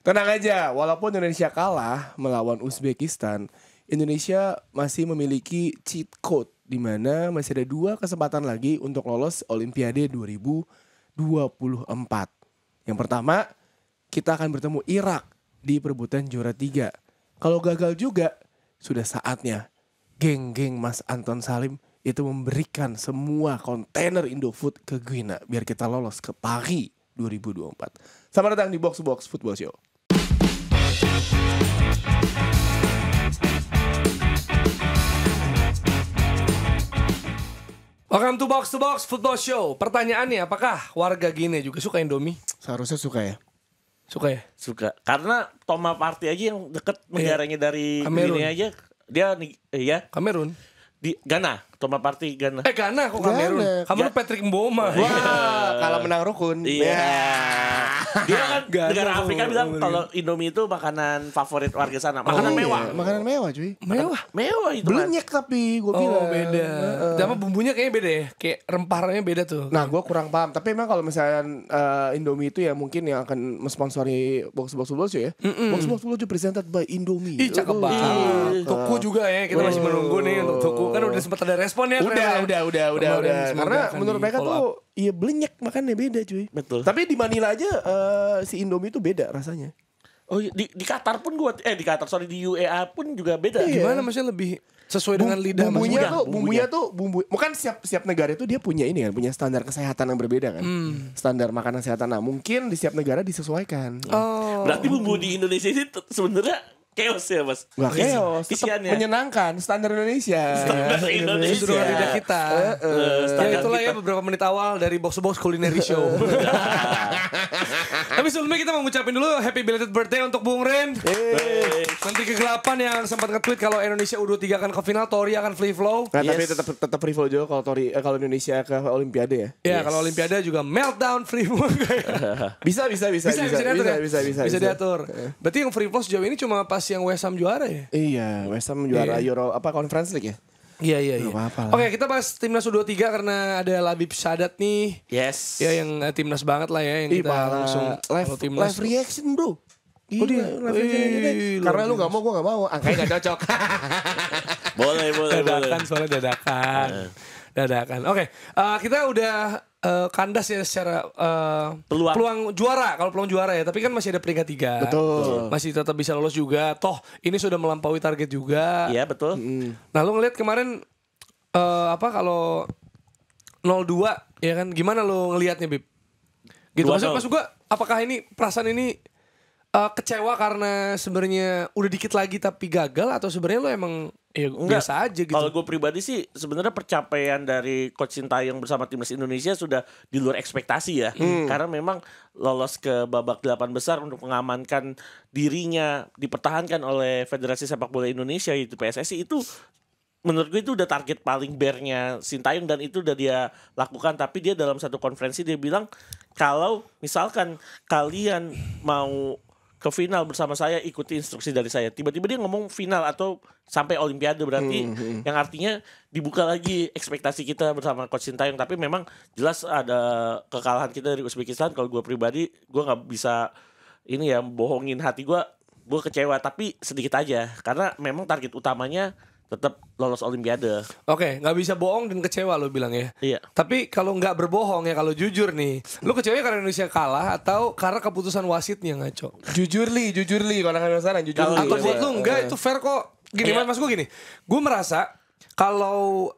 Tenang aja, walaupun Indonesia kalah melawan Uzbekistan, Indonesia masih memiliki cheat code di mana masih ada 2 kesempatan lagi untuk lolos Olimpiade 2024. Yang pertama, kita akan bertemu Irak di perebutan juara 3. Kalau gagal juga, sudah saatnya geng-geng Mas Anton Salim itu memberikan semua kontainer Indofood ke Guinea biar kita lolos ke Paris 2024. Selamat datang di Box to Box Football Show. Welcome to Box Football Show. Pertanyaannya, apakah warga Guinea juga suka Indomie? Seharusnya suka ya. Suka ya? Suka. Karena Thomas Partey aja yang deket negaranya dari Kamerun. Guinea aja. Dia Kamerun. di Ghana. Thomas Partey Ghana. Ghana kok Kamerun? Ghana. Kamerun Patrick Mboma. Wah, kalah menang rukun. Iya. Dia kan Ghana negara Afrika kok bilang ngomongin. kalau Indomie itu makanan favorit warga sana. Makanan mewah. Iya, makanan mewah cuy. Mewah. Mewah itu kan. Belenyek tapi gue bilang. Oh beda. Sama bumbunya kayaknya beda ya. Kayak rempah-rempahnya beda tuh. Nah gue kurang paham. Tapi emang kalau misalnya Indomie itu ya mungkin yang akan mensponsori Box Football Show ya. Box Football Show presented by Indomie. Ih cakep banget. Tuku juga ya. Kita masih menunggu nih untuk Tuku. Kan udah sempat ada respon ya. Udah. Kemarin, semoga Karena akan menurut di mereka follow tuh iya belenyek makannya beda cuy. Betul. Tapi di Manila aja si Indomie itu beda rasanya. Oh di Qatar pun gua di Qatar di UAE pun juga beda. Iya. Gimana maksudnya lebih sesuai dengan lidah Bumbunya tuh bukan setiap negara itu dia punya ini kan, punya standar kesehatan yang berbeda kan. Standar makanan kesehatan. Nah, mungkin di setiap negara disesuaikan. Oh. Berarti bumbu di Indonesia ini sebenarnya chaos ya, Mas. Nggak chaos, tetap Isiannya. menyenangkan, standar Indonesia. Standar Indonesia. Sesuai dengan lidah kita. Ya itulah ya beberapa menit awal dari Box to Box Culinary Show. Tapi sebelumnya kita mau ngucapin dulu happy belated birthday untuk Bung Ren. Nanti kegelapan yang sempat nge-tweet kalau Indonesia U23 akan ke final, Tori akan free flow. Nah, tapi Yes. tetap free flow juga kalau Indonesia ke Olimpiade ya. Ya kalau Olimpiade juga meltdown free flow. Bisa diatur ya? bisa Diatur. Berarti yang free flow sejauh ini cuma pas yang West Ham juara ya? Iya, West Ham juara Iya. Euro Conference League ya. Iya. Nggak apa-apa lah. Oke, kita bahas timnas U23 karena ada Labib Sadat nih. Yes. Ya yang timnas banget lah ya yang kita langsung kalau timnas. live reaction bro. Oh, dia? Live reaction aja deh. Wih, Karena luar lu gak mau, gue gak mau. Angkanya gak cocok. Boleh. Dadakan soalnya dadakan. Oke, kita udah kandas ya secara peluang juara. Kalau peluang juara ya, tapi kan masih ada peringkat 3. Betul. Masih tetap bisa lolos juga. Toh ini sudah melampaui target juga. Iya, betul. Nah, lu ngeliat kemarin kalau 0-2 ya kan gimana lu ngelihatnya, Bib? Gitu 2-0. maksud gua apakah ini perasaan ini kecewa karena sebenarnya udah dikit lagi tapi gagal atau sebenarnya lo emang ya biasa aja gitu. Kalau gue pribadi sih sebenarnya pencapaian dari Coach Sintayong bersama timnas Indonesia sudah di luar ekspektasi ya. Karena memang lolos ke babak 8 besar untuk mengamankan dirinya dipertahankan oleh Federasi Sepak Bola Indonesia yaitu PSSI itu menurut gue itu udah target paling bare-nya Sintayong dan itu udah dia lakukan. Tapi dia dalam satu konferensi dia bilang kalau misalkan kalian mau ke final bersama saya, ikuti instruksi dari saya. Tiba-tiba dia ngomong final atau sampai Olimpiade berarti yang artinya dibuka lagi ekspektasi kita bersama Coach Sintayong. Tapi memang jelas ada kekalahan kita dari Uzbekistan. Kalau gue pribadi gue nggak bisa ini ya bohongin hati gue kecewa tapi sedikit aja karena memang target utamanya tetap lolos Olimpiade. Oke, nggak bisa bohong dan kecewa lo bilang ya. Iya. Tapi kalau nggak berbohong ya, kalau jujur nih, lo kecewa karena Indonesia kalah atau karena keputusan wasitnya ngaco? Jujur li. Kalau kalian sana jujur li. Atau buat lo enggak itu fair kok. Gini Iya. mas gue gini, gue merasa kalau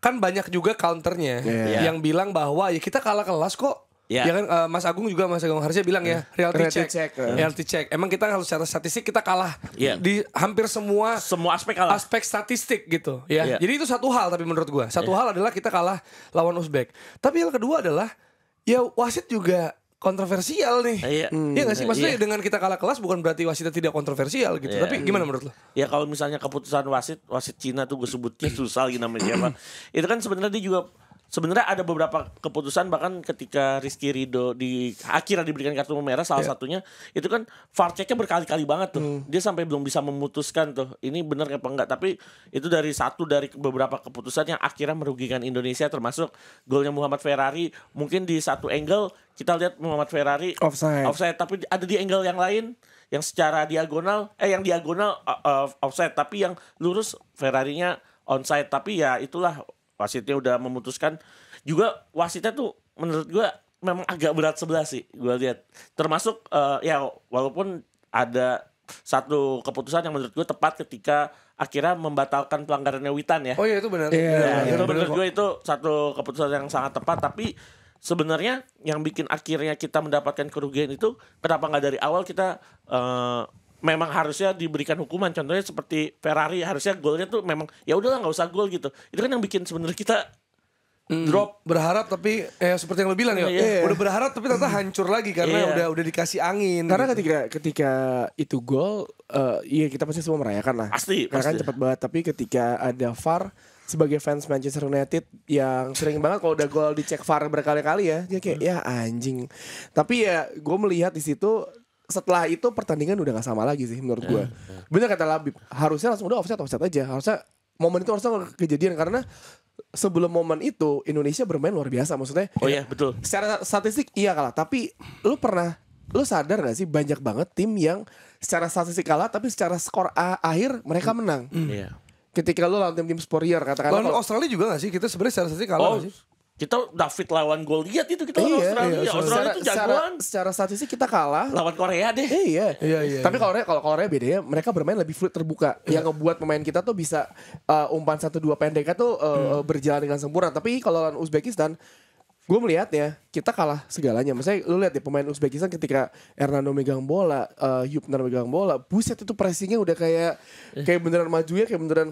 kan banyak juga counternya Iya. yang bilang bahwa ya kita kalah kelas kok. Iya. Ya kan Mas Agung harusnya bilang ya reality Reality check. check. Reality check. Emang kita kalau secara statistik kita kalah Iya. di hampir semua Semua aspek kalah. aspek statistik gitu ya. Iya. Jadi itu satu hal tapi menurut gua. Satu hal adalah kita kalah lawan Uzbek. Tapi yang kedua adalah ya wasit juga kontroversial nih. Iya. Iya gak sih? Maksudnya Iya. dengan kita kalah kelas bukan berarti wasitnya tidak kontroversial gitu. Iya. Tapi gimana menurut lo? Ya kalau misalnya keputusan wasit Cina tuh gue sebutnya susah lagi namanya siapa. Itu kan sebenarnya dia juga sebenarnya ada beberapa keputusan bahkan ketika Rizky Ridho akhirnya diberikan kartu merah salah satunya itu kan VAR checknya berkali-kali banget tuh. Dia sampai belum bisa memutuskan tuh ini benar apa enggak, tapi itu dari beberapa keputusan yang akhirnya merugikan Indonesia, termasuk golnya Muhammad Ferrari. Mungkin di satu angle kita lihat Muhammad Ferrari offside, tapi ada di angle yang lain yang secara diagonal offside, tapi yang lurus Ferrarinya onside. Tapi ya itulah, wasitnya udah memutuskan. Juga wasitnya tuh menurut gue memang agak berat sebelah sih gue lihat. Termasuk ya walaupun ada satu keputusan yang menurut gue tepat ketika akhirnya membatalkan pelanggarannya Witan ya. Oh iya itu benar. Itu menurut gue itu satu keputusan yang sangat tepat. Tapi sebenarnya yang bikin akhirnya kita mendapatkan kerugian itu kenapa nggak dari awal kita memang harusnya diberikan hukuman. Contohnya seperti Ferrari, harusnya golnya tuh memang ya udahlah nggak usah gol gitu. Itu kan yang bikin sebenarnya kita drop. Berharap tapi seperti yang lo bilang ya, udah berharap tapi ternyata hancur lagi karena udah dikasih angin. Karena ketika itu gol, iya kita pasti semua merayakan lah. Pasti. Karena kan cepat banget. Tapi ketika ada VAR, sebagai fans Manchester United yang sering banget kalau udah gol dicek VAR berkali-kali ya, dia kayak ya anjing. Tapi ya gue melihat di situ setelah itu pertandingan udah gak sama lagi sih menurut gue. Bener kata Labib, harusnya langsung udah offside aja. Harusnya momen itu harusnya kejadian, karena sebelum momen itu Indonesia bermain luar biasa. Maksudnya Betul. Secara statistik iya kalah, tapi lu sadar gak sih banyak banget tim yang secara statistik kalah tapi secara skor akhir mereka menang. Iya. Ketika lu lawan tim superior, katakanlah lawan Australia juga gak sih? Kita sebenarnya secara statistik kalah gak sih? Kita David lawan Goliat itu kita lawan Australia. Australia itu jagoan. Secara statistik kita kalah lawan Korea deh. Iya. Tapi kalau Korea bedanya mereka bermain lebih fluid, terbuka. Yang ngebuat pemain kita tuh bisa umpan 1-2 pendeknya tuh berjalan dengan sempurna. Tapi kalau lawan Uzbekistan, gue melihat ya kita kalah segalanya. Maksudnya lu lihat ya pemain Uzbekistan ketika Hernando megang bola, Yupner megang bola, buset itu pressingnya udah kayak beneran maju ya, kayak beneran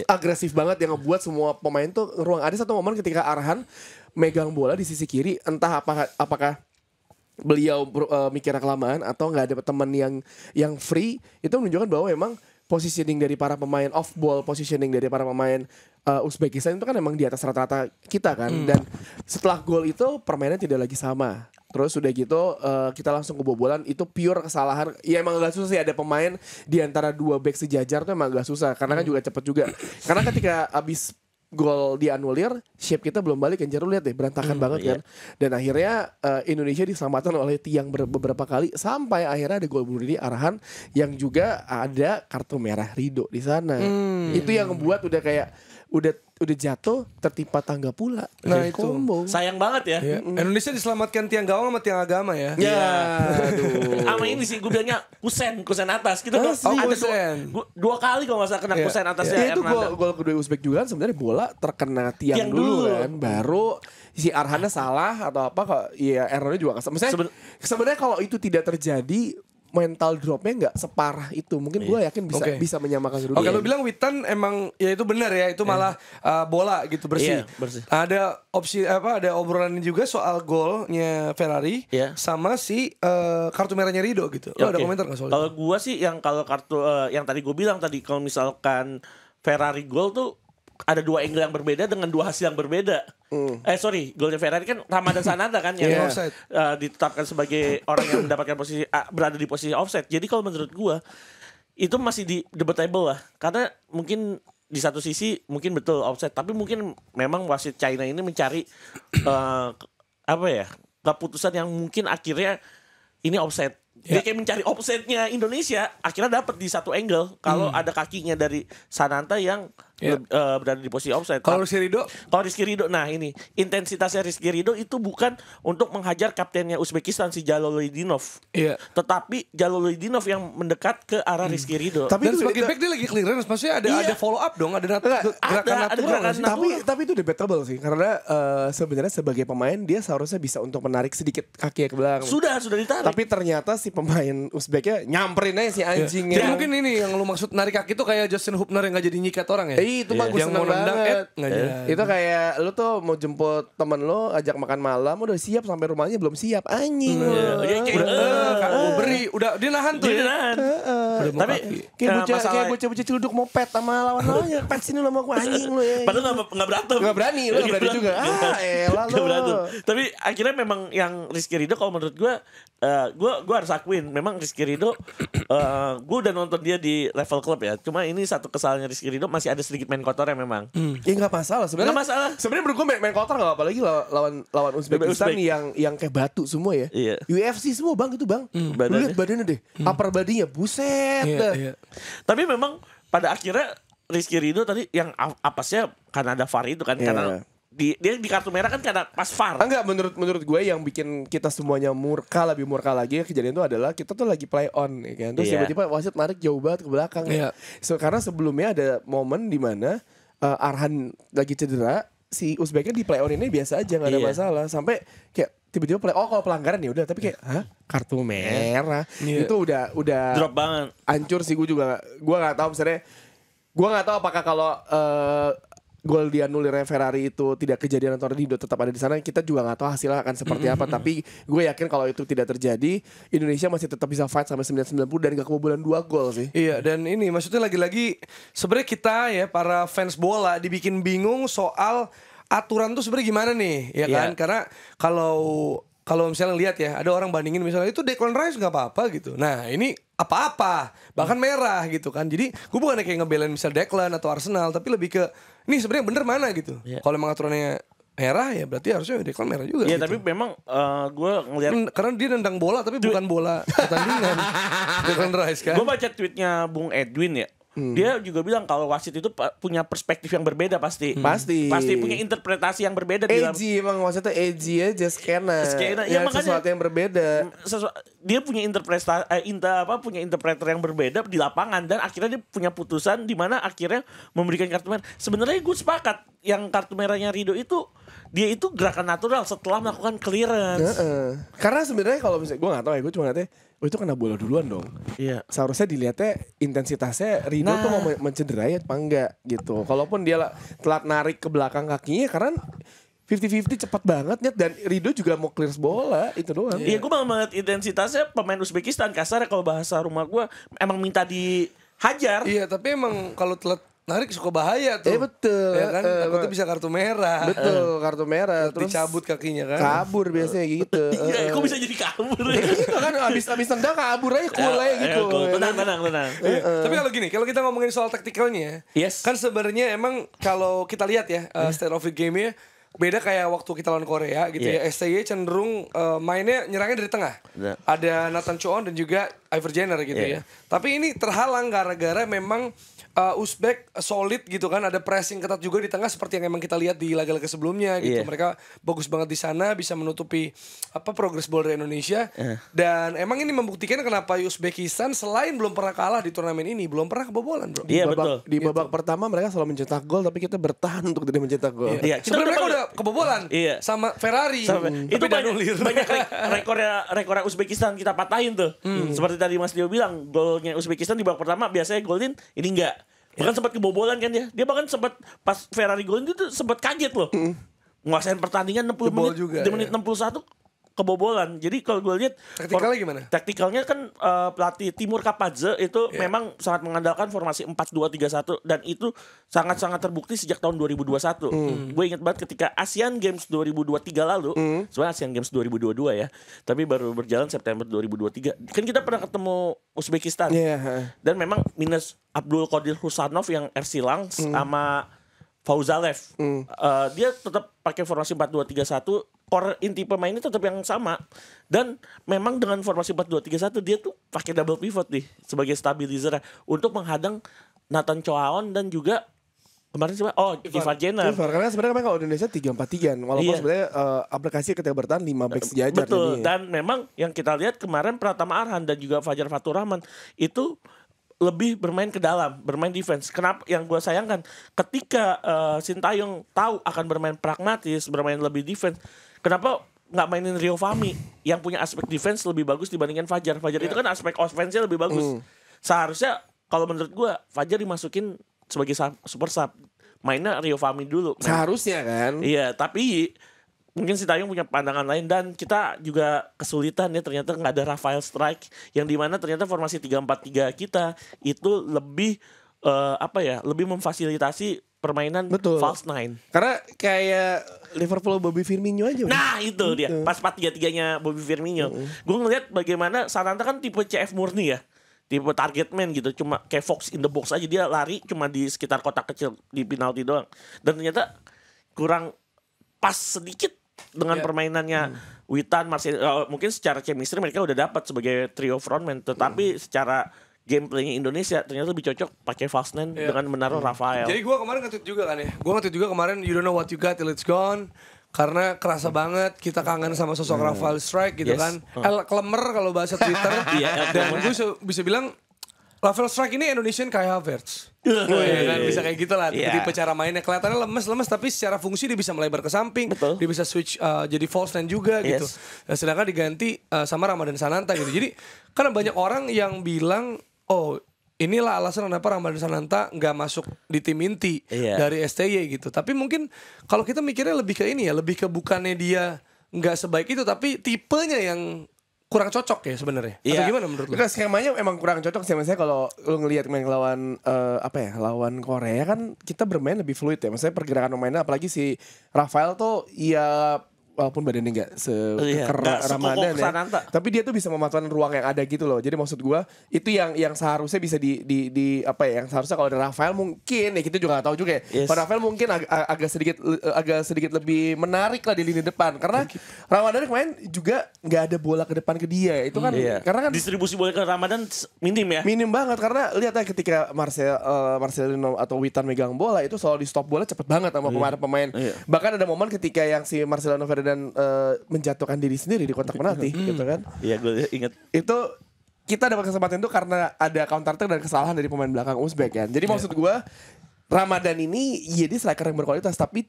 agresif banget, yang ngebuat semua pemain tuh ruang. Ada satu momen ketika Arhan megang bola di sisi kiri, entah apakah beliau mikirnya kelamaan atau nggak ada teman yang free, itu menunjukkan bahwa memang positioning dari para pemain off ball, positioning dari para pemain Uzbekistan itu kan memang di atas rata-rata kita kan. Dan setelah gol itu permainan tidak lagi sama. Terus udah gitu kita langsung kebobolan. Itu pure kesalahan. Ya emang agak susah sih ada pemain di antara dua back sejajar tuh emang agak susah, karena kan juga cepet juga. Karena ketika abis gol dianulir, shape kita belum balik kan. Lihat deh berantakan banget kan. Dan akhirnya Indonesia diselamatkan oleh tiang beberapa kali sampai akhirnya ada gol bunuh diri Arhan yang juga ada kartu merah Ridho di sana. Itu yang membuat udah kayak udah jatuh tertimpa tangga pula. Nah itu combo. Sayang banget ya. Indonesia diselamatkan tiang gawang sama tiang agama ya. Aduh. Sama ini sih gue bilangnya kusen atas gitu. Ada dua kali kalau nggak salah kena kusen atasnya. Itu gol kedua Uzbek juga kan sebenarnya bola terkena tiang dulu kan, baru si Arhannya salah atau apa kok. Iya, errornya juga kesel. Maksudnya sebenarnya kalau itu tidak terjadi, mental dropnya nggak separah itu. Mungkin gue yakin bisa menyamakan kedudukan. Oke, lo bilang Witan emang ya itu benar ya, itu malah bola gitu bersih. Bersih. Ada opsi ada obrolan juga soal golnya Ferrari sama si kartu merahnya Ridho gitu. Lo ada komentar nggak soal itu? Kalau gue sih kalau kartu yang tadi gue bilang tadi, kalau misalkan Ferrari gol tuh ada dua angle yang berbeda dengan dua hasil yang berbeda. Golnya Ferrari kan Ramadan Sananta kan yang ditetapkan sebagai orang yang mendapatkan posisi berada di posisi offside. Jadi kalau menurut gua itu masih debatable lah. Karena mungkin di satu sisi mungkin betul offside, tapi mungkin memang wasit China ini mencari keputusan yang mungkin akhirnya ini offside. Dia kayak mencari offside-nya Indonesia, akhirnya dapat di satu angle kalau ada kakinya dari Sananta yang berada di posisi offside. Kalau Rizky Ridho, nah ini intensitasnya Rizky Ridho itu bukan untuk menghajar kaptennya Uzbekistan si Jalolidinov, tetapi Jalolidinov yang mendekat ke arah Rizky Ridho. Tapi itu sebagai back dia lagi clearance, maksudnya ada follow up dong, ada gerakan natural. Tapi itu debatable sih, karena sebenarnya sebagai pemain dia seharusnya bisa untuk menarik sedikit kaki ke belakang. Sudah ditarik. Tapi ternyata si pemain Uzbeknya nyamperin aja si anjingnya. Jadi mungkin ini yang lu maksud narik kaki itu kayak Justin Hubner yang gak jadi nyikat orang ya? Itu mah gue yang seneng mau nendang banget. nggak jadi. Itu kayak lu tuh mau jemput temen lu, ajak makan malam, udah siap sampai rumahnya belum siap. Anjing lu. Gue beri, udah dia nahan tuh. Dia Ya. nahan. Udah mau Tapi kaki. Kayak bocah-bocah celuduk mau pet sama lawan-lawannya. Pet sini lu sama gue anjing lu ya. Padahal nggak berantem. Gak berani, lu gak berani juga. Elah lu. Nggak berantem. Tapi akhirnya memang yang Rizky Ridho kalau menurut gue harus akuin memang Rizky Ridho gue udah nonton dia di level klub ya. Cuma ini satu kesalahannya Rizky Ridho, masih ada sedikit main kotornya memang. Ya nggak masalah sebenarnya. Nggak masalah. Sebenarnya menurut gue main kotor nggak, apalagi lawan Uzbekistan yang kayak batu semua ya. Iya. UFC semua bang itu bang. Lu lihat badannya deh, upper badinya buset. Iya. Tapi memang pada akhirnya Rizky Ridho tadi yang apesnya karena ada VAR itu kan, karena dia di kartu merah kan karena pas VAR. Enggak, menurut gue yang bikin kita semuanya lebih murka lagi kejadian itu adalah kita tuh lagi play on ya kan. Terus tiba-tiba wasit narik jauh banget ke belakang. Iya. Karena sebelumnya ada momen di mana Arhan lagi cedera, si Uzbeknya di play on ini biasa aja, nggak ada masalah. Sampai kayak tiba-tiba kalau pelanggaran ya udah, tapi kayak kartu merah. Itu udah Drop banget. hancur sih. Gue nggak tahu misalnya, gue nggak tahu apakah kalau gol dianulir Ferrari itu tidak kejadian atau Ridho tetap ada di sana, kita juga nggak tahu hasilnya akan seperti apa. Tapi gue yakin kalau itu tidak terjadi, Indonesia masih tetap bisa fight sampai 90 dan gak kebobolan 2 gol sih. Iya, dan ini maksudnya lagi-lagi sebenarnya kita ya para fans bola dibikin bingung soal aturan tuh sebenarnya gimana nih, ya kan? Karena kalau misalnya lihat ya, ada orang bandingin misalnya itu Declan Rice nggak apa-apa gitu. Nah ini apa-apa, bahkan merah gitu kan. Jadi gue bukannya kayak ngebelain misal Declan atau Arsenal, tapi lebih ke ini sebenarnya bener mana gitu. Kalau emang aturannya merah ya berarti harusnya Declan merah juga. Iya, gitu. tapi memang gue ngelihat Karena dia nendang bola tapi bukan bola pertandingan. Declan Rice kan. gue baca tweetnya Bung Edwin ya. Dia juga bilang kalau wasit itu punya perspektif yang berbeda pasti. Pasti punya interpretasi yang berbeda di dalam. edgy, emang maksudnya edgy aja skena. Ya, Ya, makanya sesuatu yang berbeda. Dia punya punya interpreter yang berbeda di lapangan, dan akhirnya dia punya putusan di mana akhirnya memberikan kartu merah. Sebenarnya gue sepakat yang kartu merahnya Ridho itu dia itu gerakan natural setelah melakukan clearance. Karena sebenarnya kalau misalnya gue nggak tahu ya, gue cuma ngeliatnya itu kena bola duluan dong. Iya. Seharusnya dilihatnya intensitasnya Ridho tuh mau mencederai apa enggak gitu. Kalaupun dia telat narik ke belakang kakinya karena 50-50 cepat banget Nyet, dan Ridho juga mau clear bola itu doang. Iya, gue malah melihat intensitasnya pemain Uzbekistan kasar kalau bahasa rumah gue emang minta dihajar. Iya, tapi emang kalau telat narik suka bahaya tuh. Betul. Ya kan, takutnya bisa kartu merah. Betul, kartu merah. Terus dicabut kakinya kan. kabur biasanya gitu. Iya, kok bisa jadi kabur ya? Gitu kan abis tendang kabur aja cool aja gitu. Tenang. Tapi kalau gini, kalau kita ngomongin soal taktikalnya, Yes. kan sebenarnya emang kalau kita lihat ya state of the game-nya beda kayak waktu kita lawan Korea gitu ya. STY cenderung mainnya nyerangnya dari tengah. Ada Nathan Choon dan juga Iver Jenner gitu ya. Tapi ini terhalang gara-gara memang Uzbek solid gitu kan, ada pressing ketat juga di tengah seperti yang emang kita lihat di laga-laga sebelumnya gitu. Mereka bagus banget di sana, bisa menutupi progres bola dari Indonesia. Dan emang ini membuktikan kenapa Uzbekistan selain belum pernah kalah di turnamen ini, belum pernah kebobolan, bro. Iya, betul. Di babak pertama mereka selalu mencetak gol, tapi kita bertahan untuk tidak mencetak gol. Iya, Sebenarnya mereka udah kebobolan sama Ferrari. Itu banyak rekornya Uzbekistan kita patahin tuh. Seperti tadi Mas Dio bilang, golnya Uzbekistan di babak pertama biasanya golin, ini enggak. Bahkan sempat kebobolan kan dia. Dia bahkan sempat pas Ferrari golin itu sempat kaget loh. Nguasain pertandingan 60 menit juga, di menit 61 kebobolan. Jadi kalau gue lihat taktikalnya gimana? Taktikalnya kan pelatih Timur Kapadze itu memang sangat mengandalkan formasi 4-2-3-1 dan itu sangat-sangat terbukti sejak tahun 2021. Gue ingat banget ketika Asian Games 2023 lalu, sebenarnya Asian Games 2022 ya, tapi baru berjalan September 2023. Kan kita pernah ketemu Uzbekistan. Dan memang minus Abdul Qadir Husanov yang Ersilang sama Fauzalev. Dia tetap pakai formasi 4-2-3-1. Core inti pemainnya tetap yang sama. Dan memang dengan formasi 4-2-3-1 dia tuh pakai double pivot nih sebagai stabilizer untuk menghadang Nathan Choaon dan juga kemarin siapa? Ivar Jenner. Karena sebenarnya kalau Indonesia 3-4-3 walaupun sebenarnya aplikasi ketika bertahan 5 back sejajar. Betul. Ini. Dan memang yang kita lihat kemarin Pratama Arhan dan juga Fajar Fatur Rahman itu lebih bermain ke dalam, bermain defense. Kenapa? Yang gue sayangkan ketika Sintayong tahu akan bermain pragmatis, bermain lebih defense, kenapa nggak mainin Rio Fahmi yang punya aspek defense lebih bagus dibandingkan Fajar? Fajar itu kan aspek offense-nya lebih bagus. Seharusnya kalau menurut gue Fajar dimasukin sebagai super sub. Mainnya Rio Fahmi dulu. Seharusnya kan. Iya, tapi mungkin si Taeyong punya pandangan lain dan kita juga kesulitan ya ternyata nggak ada Rafael Strike yang dimana ternyata formasi 3-4-3 kita itu lebih lebih memfasilitasi permainan false nine. Karena kayak Liverpool Bobby Firmino aja. Nah itu dia pas 4-3-3-nya Bobby Firmino. Gue ngeliat bagaimana Sananta kan tipe CF murni ya. Tipe target man gitu, cuma kayak Fox in the box aja, dia lari cuma di sekitar kotak kecil di penalti doang. Dan ternyata kurang pas sedikit dengan permainannya Witan, Marcelo. Mungkin secara chemistry mereka udah dapat sebagai trio frontman, tetapi secara gameplaynya Indonesia ternyata lebih cocok pakai false nine dengan menaruh Rafael. Jadi gue kemarin nge-tweet juga kan ya. Gue nge-tweet juga kemarin, you don't know what you got till it's gone. Karena kerasa banget kita kangen sama sosok Rafael Strike gitu kan. El Klemer kalau bahasa Twitter. Dan gue bisa bilang Rafael Strike ini Indonesian Kai Havertz. Ya kan bisa kayak gitu lah. Tipe cara mainnya kelihatannya lemes tapi secara fungsi dia bisa melebar ke samping. Dia bisa switch jadi false nine juga gitu. Sedangkan diganti sama Ramadan Sananta gitu. Jadi kan banyak orang yang bilang, oh inilah alasan kenapa Ramadan Sananta nggak masuk di tim inti dari STY gitu. Tapi mungkin kalau kita mikirnya lebih ke ini ya, lebih ke bukannya dia nggak sebaik itu, tapi tipenya yang kurang cocok ya sebenarnya. Atau gimana menurut lu? Skemanya emang kurang cocok sih. Misalnya kalau lu ngelihat main lawan lawan Korea kan kita bermain lebih fluid ya. Maksudnya pergerakan pemainnya, apalagi si Rafael tuh ya walaupun badannya nggak Ramadan ya, tapi dia tuh bisa memanfaatkan ruang yang ada gitu loh. Jadi maksud gue itu yang seharusnya bisa yang seharusnya kalau ada Rafael mungkin ya kita juga nggak tahu juga ya. Kalau Rafael mungkin agak sedikit lebih menarik lah di lini depan karena Ramadan kemarin juga nggak ada bola ke depan ke dia itu kan karena kan distribusi bola ke Ramadan minim banget karena lihat ya ketika Marcelino atau Witan megang bola itu selalu di stop bola cepet banget sama pemain. Bahkan ada momen ketika yang si Marcelino dan menjatuhkan diri sendiri di kotak penalti gitu kan. Iya gue inget. Itu kita dapat kesempatan itu karena ada counter attack dan kesalahan dari pemain belakang Uzbek kan. Jadi maksud gue Ramadan ini dia striker yang berkualitas tapi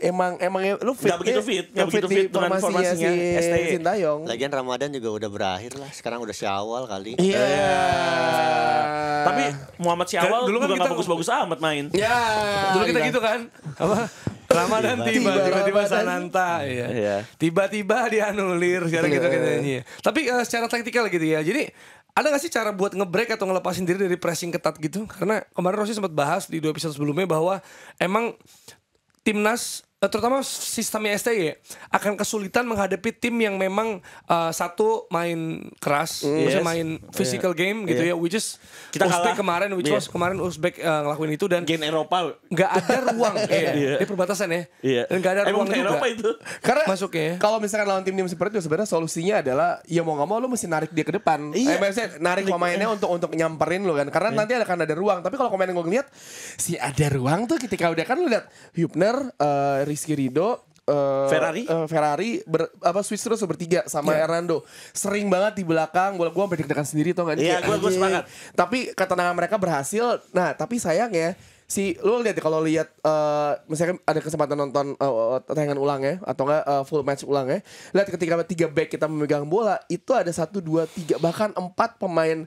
emang lu fit. Gak begitu fit dengan formasinya si Taeyong. Lagian Ramadan juga udah berakhir lah. Sekarang udah Syawal kali. Tapi Muhammad Syawal dulu kan gak bagus-bagus amat main. Dulu kita gitu kan. Apa? Ramadan tiba-tiba Sananta tiba-tiba dianulir sekarang gitu katanya. Tapi secara taktikal gitu ya. Jadi ada gak sih cara buat nge-break atau ngelepasin diri dari pressing ketat gitu? Karena kemarin Rossi sempat bahas di 2 episode sebelumnya bahwa emang timnas terutama sistemnya STY akan kesulitan menghadapi tim yang memang satu main keras, main physical game gitu ya, which is kita Uzbek kemarin, kemarin Uzbek ngelakuin itu dan gen Eropa nggak ada ruang di perbatasan ya, dan nggak ada ruang juga. Eropa itu. Karena masuknya kalau misalkan lawan tim seperti itu sebenarnya solusinya adalah ya mau nggak mau lu mesti narik dia ke depan, maksudnya narik pemainnya untuk nyamperin lu kan, karena nanti akan ada ruang. Tapi kalau pemain yang gue ngeliat sih ada ruang tuh ketika udah kan lu lihat Hübner, Rizky Ridho, Ferrari switch terus bertiga sama Hernando. Sering banget di belakang gue sampai deg-degan sendiri tau gak? Iya, gue semangat. Tapi ketenangan mereka berhasil. Nah, tapi sayangnya lu lihat kalau lihat misalkan ada kesempatan nonton tayangan ulang ya atau enggak full match ulang ya, lihat ketika 3 back kita memegang bola itu ada 1, 2, 3 bahkan 4 pemain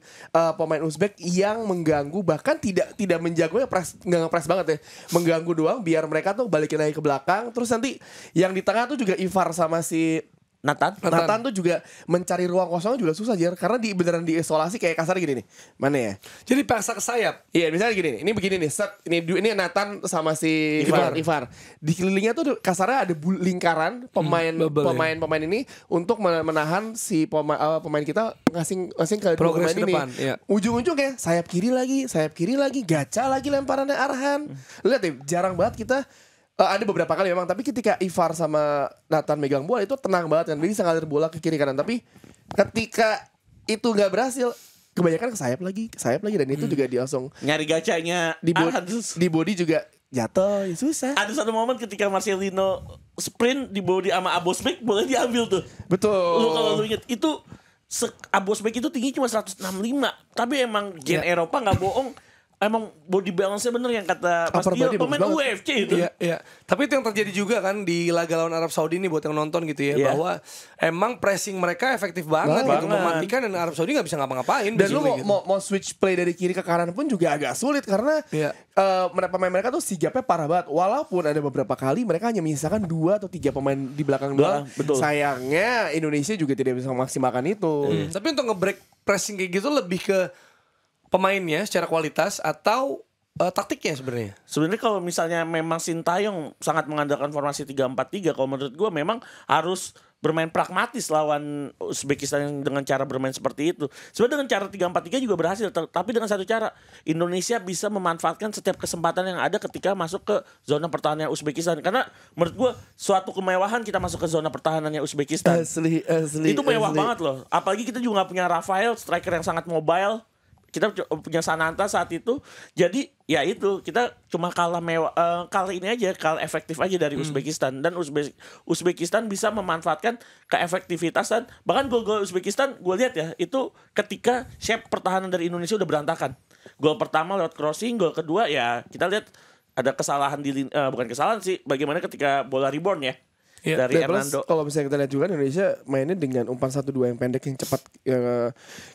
Uzbek yang mengganggu, bahkan tidak menjago ya, nggak ngepres banget ya, mengganggu doang biar mereka tuh balikin lagi ke belakang. Terus nanti yang di tengah tuh juga Ivar sama si Nathan tuh juga mencari ruang kosong juga susah Jer, karena beneran diisolasi kayak kasar gini nih. Mana ya? Jadi paksa ke sayap. Iya, misalnya gini nih. Ini begini nih. Ini Nathan sama si Ivar. Di kelilingnya tuh kasarnya ada lingkaran pemain ini untuk menahan si pemain kita ngasing ke dua pemain ini. Ujung-ujungnya sayap kiri lagi, gacha lagi lemparannya Arhan. Lihat deh, jarang banget kita. Ada beberapa kali memang, tapi ketika Ivar sama Nathan megang bola itu tenang banget kan, bisa ngalir bola ke kiri kanan. Tapi ketika itu nggak berhasil, kebanyakan ke sayap lagi dan itu juga dia langsung nyari gacanya di body juga jatuh, ya susah. Ada satu momen ketika Marcelino sprint di body sama Abosbek, boleh diambil tuh. Betul. Kalau lu inget itu Abosbek itu tinggi cuma 165, tapi emang gen Eropa nggak bohong. emang body balance-nya bener yang kata Mas Upper Tio, body pemain bagus banget. UFC itu. Iya, iya. Tapi itu yang terjadi juga kan di laga lawan Arab Saudi nih buat yang nonton gitu ya, Iya. bahwa emang pressing mereka efektif banget gitu, Banget. mematikan, dan Arab Saudi nggak bisa ngapa-ngapain. Dan lu basically gitu. mau switch play dari kiri ke kanan pun juga agak sulit karena Iya. pemain mereka tuh sigapnya parah banget. Walaupun ada beberapa kali mereka hanya menyisakan 2 atau 3 pemain di belakang doang. Betul. Sayangnya Indonesia juga tidak bisa memaksimalkan itu. Tapi untuk nge-break pressing kayak gitu lebih ke pemainnya secara kualitas atau taktiknya sebenarnya. Sebenarnya kalau misalnya memang Sintayong sangat mengandalkan formasi 3-4-3, kalau menurut gue memang harus bermain pragmatis lawan Uzbekistan dengan cara bermain seperti itu. Sebenarnya dengan cara 3-4-3 juga berhasil, tapi dengan satu cara, Indonesia bisa memanfaatkan setiap kesempatan yang ada ketika masuk ke zona pertahanan Uzbekistan. Karena menurut gue suatu kemewahan kita masuk ke zona pertahanannya Uzbekistan. Asli. Itu mewah banget loh. Apalagi kita juga gak punya Rafael, striker yang sangat mobile. Kita punya Sananta saat itu. Jadi ya itu, kita cuma kalah mewah, kalah ini aja, kalah efektif aja dari Uzbekistan. Dan Uzbekistan bisa memanfaatkan keefektivitasan. Bahkan gol-gol Uzbekistan gue lihat ya, itu ketika shape pertahanan dari Indonesia udah berantakan. Gol pertama lewat crossing, gol kedua ya kita lihat ada kesalahan bukan kesalahan sih, bagaimana ketika bola reborn ya. Iya. Dari Dan plus Hernando. kalau misalnya kita lihat juga Indonesia mainnya dengan umpan 1-2 yang pendek yang cepat.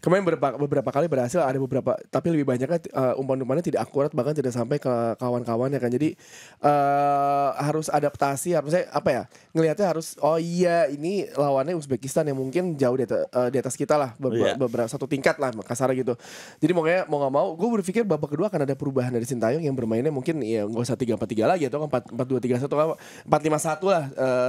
Kemarin beberapa kali berhasil, ada beberapa, tapi lebih banyaknya umpan-umpannya tidak akurat, bahkan tidak sampai ke kawan-kawannya kan. Jadi harus adaptasi, harusnya apa ya, ngelihatnya harus oh iya ini lawannya Uzbekistan yang mungkin jauh di atas kita lah, beberapa satu tingkat lah kasar gitu. Jadi makanya mau nggak mau gue berpikir babak kedua akan ada perubahan dari Sintayong yang bermainnya mungkin ya nggak usah 3-4-3 lagi atau 4-2-3-1 atau 4-5-1 lah.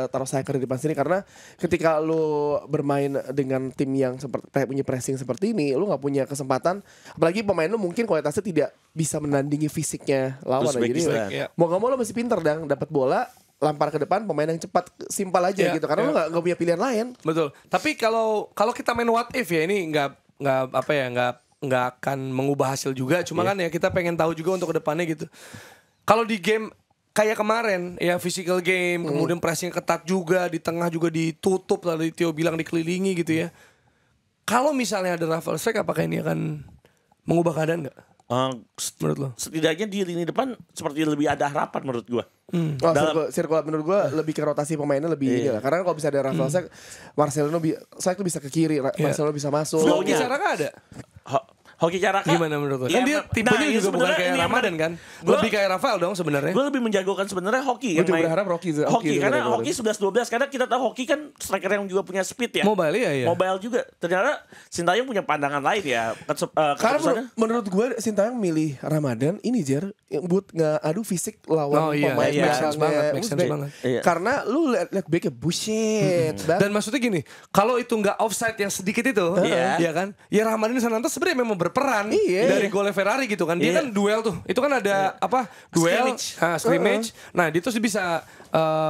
Taruh striker di depan sini, karena ketika lu bermain dengan tim yang seperti punya pressing seperti ini, lu nggak punya kesempatan, apalagi pemain lu mungkin kualitasnya tidak bisa menandingi fisiknya lawan. Jadi mau nggak mau lu masih pinter dong, dapat bola lampar ke depan, pemain yang cepat, simpel aja gitu, karena lu nggak punya pilihan lain. Betul. Tapi kalau kita main what if ya, ini nggak akan mengubah hasil juga. Cuma kan ya kita pengen tahu juga untuk kedepannya gitu. Kalau di game kayak kemarin ya, physical game, kemudian pressing ketat juga, di tengah juga ditutup, lalu Tio bilang dikelilingi gitu ya. Kalau misalnya ada Rafael Strike, apakah ini akan mengubah keadaan nggak? Menurut lo? Setidaknya di lini depan seperti lebih ada harapan menurut gua. Sirkulat menurut gue lebih ke rotasi pemainnya lebih ini lah. Karena kalau bisa ada Rafael Strike, Marcelino tuh bisa ke kiri, Marcelino bisa masuk. Flow-nya cara nggak ada? Hoki Caraka Gimana menurut lo? Kan dia tipenya juga bukan kayak Ramadan kan? Lebih kayak Rafael dong sebenarnya. Gue lebih menjagokan sebenarnya Hoki. Gue juga berharap Hoki karena Hoki 11-12. Karena kita tahu Hoki kan striker yang juga punya speed ya. Mobile ya. Mobile juga. Ternyata Sintayong punya pandangan lain ya. Karena menurut gue Sintayong milih Ramadan ini Jer buat ngadu fisik lawan pemain make sense banget. Karena lu lihat backnya bullshit. Dan maksudnya gini, kalau itu nggak offside yang sedikit itu, ya kan? Ya Ramadan Sananta sebenarnya memang berperan dari golnya Ferrari gitu kan. Dia kan duel tuh. Itu kan ada duel, scrimmage. Nah, dia tuh bisa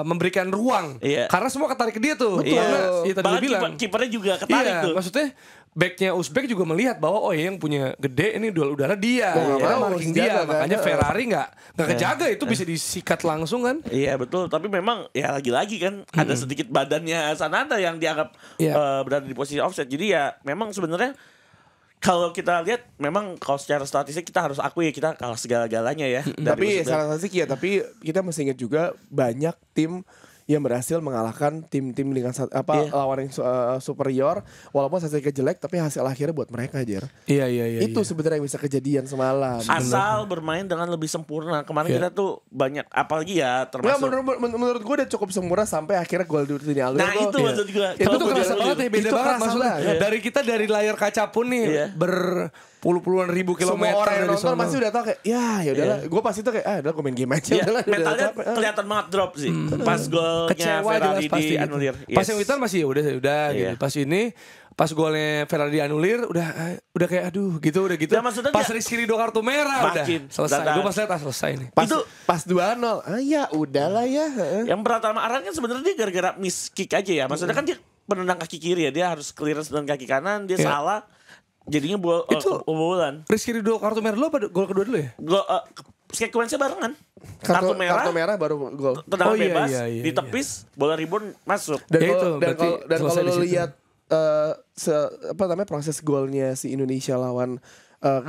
memberikan ruang. Karena semua ketarik ke dia tuh. Karena tadi lu bilang kipernya juga ketarik tuh. Maksudnya backnya Uzbek juga melihat bahwa yang punya gede ini duel udara dia, marking dia, makanya Ferrari nggak kejaga, itu bisa disikat langsung kan? Iya betul, tapi memang ya lagi-lagi kan ada sedikit badannya Sananta yang dianggap berada di posisi offset, jadi ya memang sebenarnya kalau kita lihat memang kalau secara statistik kita harus akui kita kalah segala-galanya ya. Tapi secara statistik ya, tapi kita mesti ingat juga banyak tim yang berhasil mengalahkan tim-tim dengan lawan yang superior, walaupun hasilnya jelek tapi hasil akhirnya buat mereka aja. Iya. Itu sebenarnya yang bisa kejadian semalam. Asal bermain dengan lebih sempurna. Kemarin kita tuh banyak, apalagi ya termasuk. Menurut gue udah cukup sempurna sampai akhirnya gol di Alir. Nah itu maksud gue. Itu tuh kerasa banget ya, beda banget maksudnya. Dari kita dari layar kaca pun nih puluhan ribu kilometer. Semua orang yang nonton pasti udah tau kayak ya udahlah. Gue pasti tuh kayak udah gue main game aja. Mentalnya kelihatan banget drop sih. Pas golnya Ferrari dianulir. Pas yang Witan masih udah gitu. Pas golnya Ferrari dianulir udah kayak aduh gitu. Pas Rizky Ridho kartu merah udah selesai. Gue pas lihat selesai nih. Pas 2-0. Ya udahlah ya. Yang pertama Aran kan sebenarnya dia gara-gara miss kick aja ya. Maksudnya kan dia penendang kaki kiri ya, dia harus clearance dengan kaki kanan, dia salah. Jadinya bobolan. Rizky Ridho kartu merah dulu apa gol kedua dulu ya? Sequence-nya barengan. Kartu merah baru gol. Tendangan bebas, ditepis, bola rebound masuk. Dan kalau lu lihat proses golnya si Indonesia lawan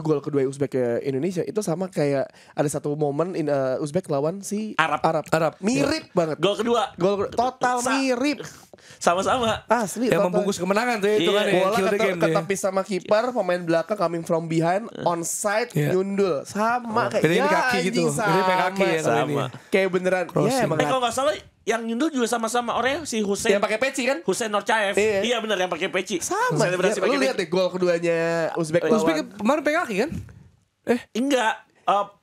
gol kedua Uzbek ke Indonesia itu sama kayak ada satu momen Uzbek lawan si Arab. Mirip banget. Gol kedua. Total mirip. Sama-sama. Asli. Yang membungkus kemenangan tuh ya, itu kan ya. Bola Kill the game tuh ya. ketepis sama kiper, pemain belakang coming from behind, onside, nyundul. Sama kayak Bedanya kaki gitu. Bedanya pakai kaki ya kalau ini. Kayak beneran. Ya emang. Kalau nggak salah yang nyundul juga sama-sama orangnya si Hussein. Yang pakai peci kan? Hussein Norcaev. Iya Benar yang pakai peci. Sama. Lu lihat deh gol keduanya Uzbek lawan. Uzbek kemarin pakai kaki kan? Enggak.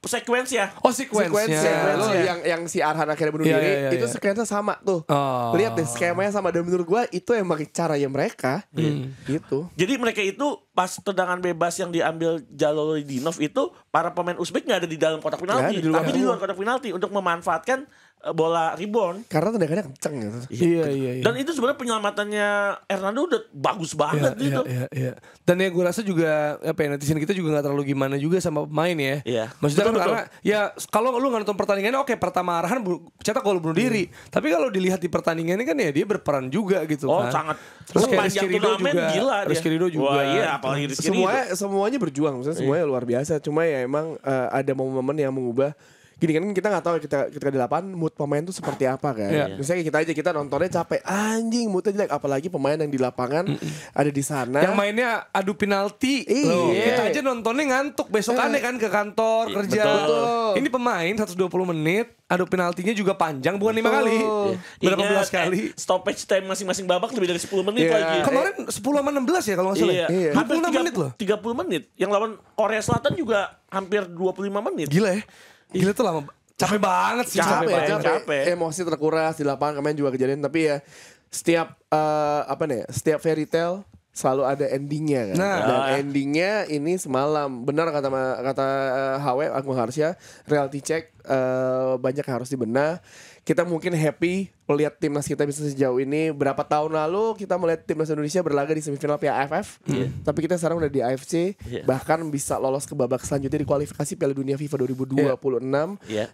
Sekuens ya. Oh sekuensnya. Lo yang si Arhan akhirnya bunuh diri itu sekuensnya sama tuh. Lihat deh skemanya sama, dan menurut gua itu emang caranya mereka gitu. Jadi mereka itu pas tendangan bebas yang diambil Jalolidinov itu para pemain Uzbek nggak ada di dalam kotak penalti, tapi di luar kotak penalti untuk memanfaatkan bola rebound. Karena tendangannya kenceng gitu. Iya. Dan itu sebenarnya penyelamatannya Hernando udah bagus banget gitu. Iya. Dan ya gue rasa juga netizen kita juga nggak terlalu gimana juga sama pemain ya. Iya. Maksudnya kan karena ya kalau lu nggak nonton pertandingannya oke, pertama Arhan cetak gol bunuh diri. Tapi kalau dilihat di pertandingannya kan ya dia berperan juga gitu kan. Sangat. Terus kayak panjang Rizky Ridho turnamen juga. gila dia. Rizky Ridho juga. Wah iya, apalagi Rizky Ridho. Semuanya berjuang, maksudnya semuanya luar biasa. Cuma ya emang ada momen-momen yang mengubah. Gini kan kita nggak tahu kita di lapangan mood pemain tuh seperti apa kan. Misalnya kita nontonnya capek, anjing moodnya jelek, apalagi pemain yang di lapangan ada di sana. Yang mainnya adu penalti. Kita aja nontonnya ngantuk besokannya kan ke kantor kerja. Betul. Ini pemain 120 menit, adu penaltinya juga panjang, bukan 5 kali. Berapa belas kali. Stoppage time masing-masing babak lebih dari 10 menit lagi. Kemarin 10 sama 16 ya kalau nggak salah. Iya. Hampir 26 menit loh. 30 menit. Yang lawan Korea Selatan juga hampir 25 menit. Gila ya. Gila tuh lama. Capek banget sih. Capek. Emosi terkuras di lapangan, kemarin juga kejadian. Tapi ya setiap setiap fairy tale selalu ada endingnya kan. Dan endingnya ini semalam benar kata HW Agung Harsya, reality check banyak yang harus dibenah. Kita mungkin happy melihat timnas kita bisa sejauh ini. Berapa tahun lalu kita melihat timnas Indonesia berlaga di semifinal Piala AFF, tapi kita sekarang udah di AFC, bahkan bisa lolos ke babak selanjutnya di kualifikasi Piala Dunia FIFA 2026.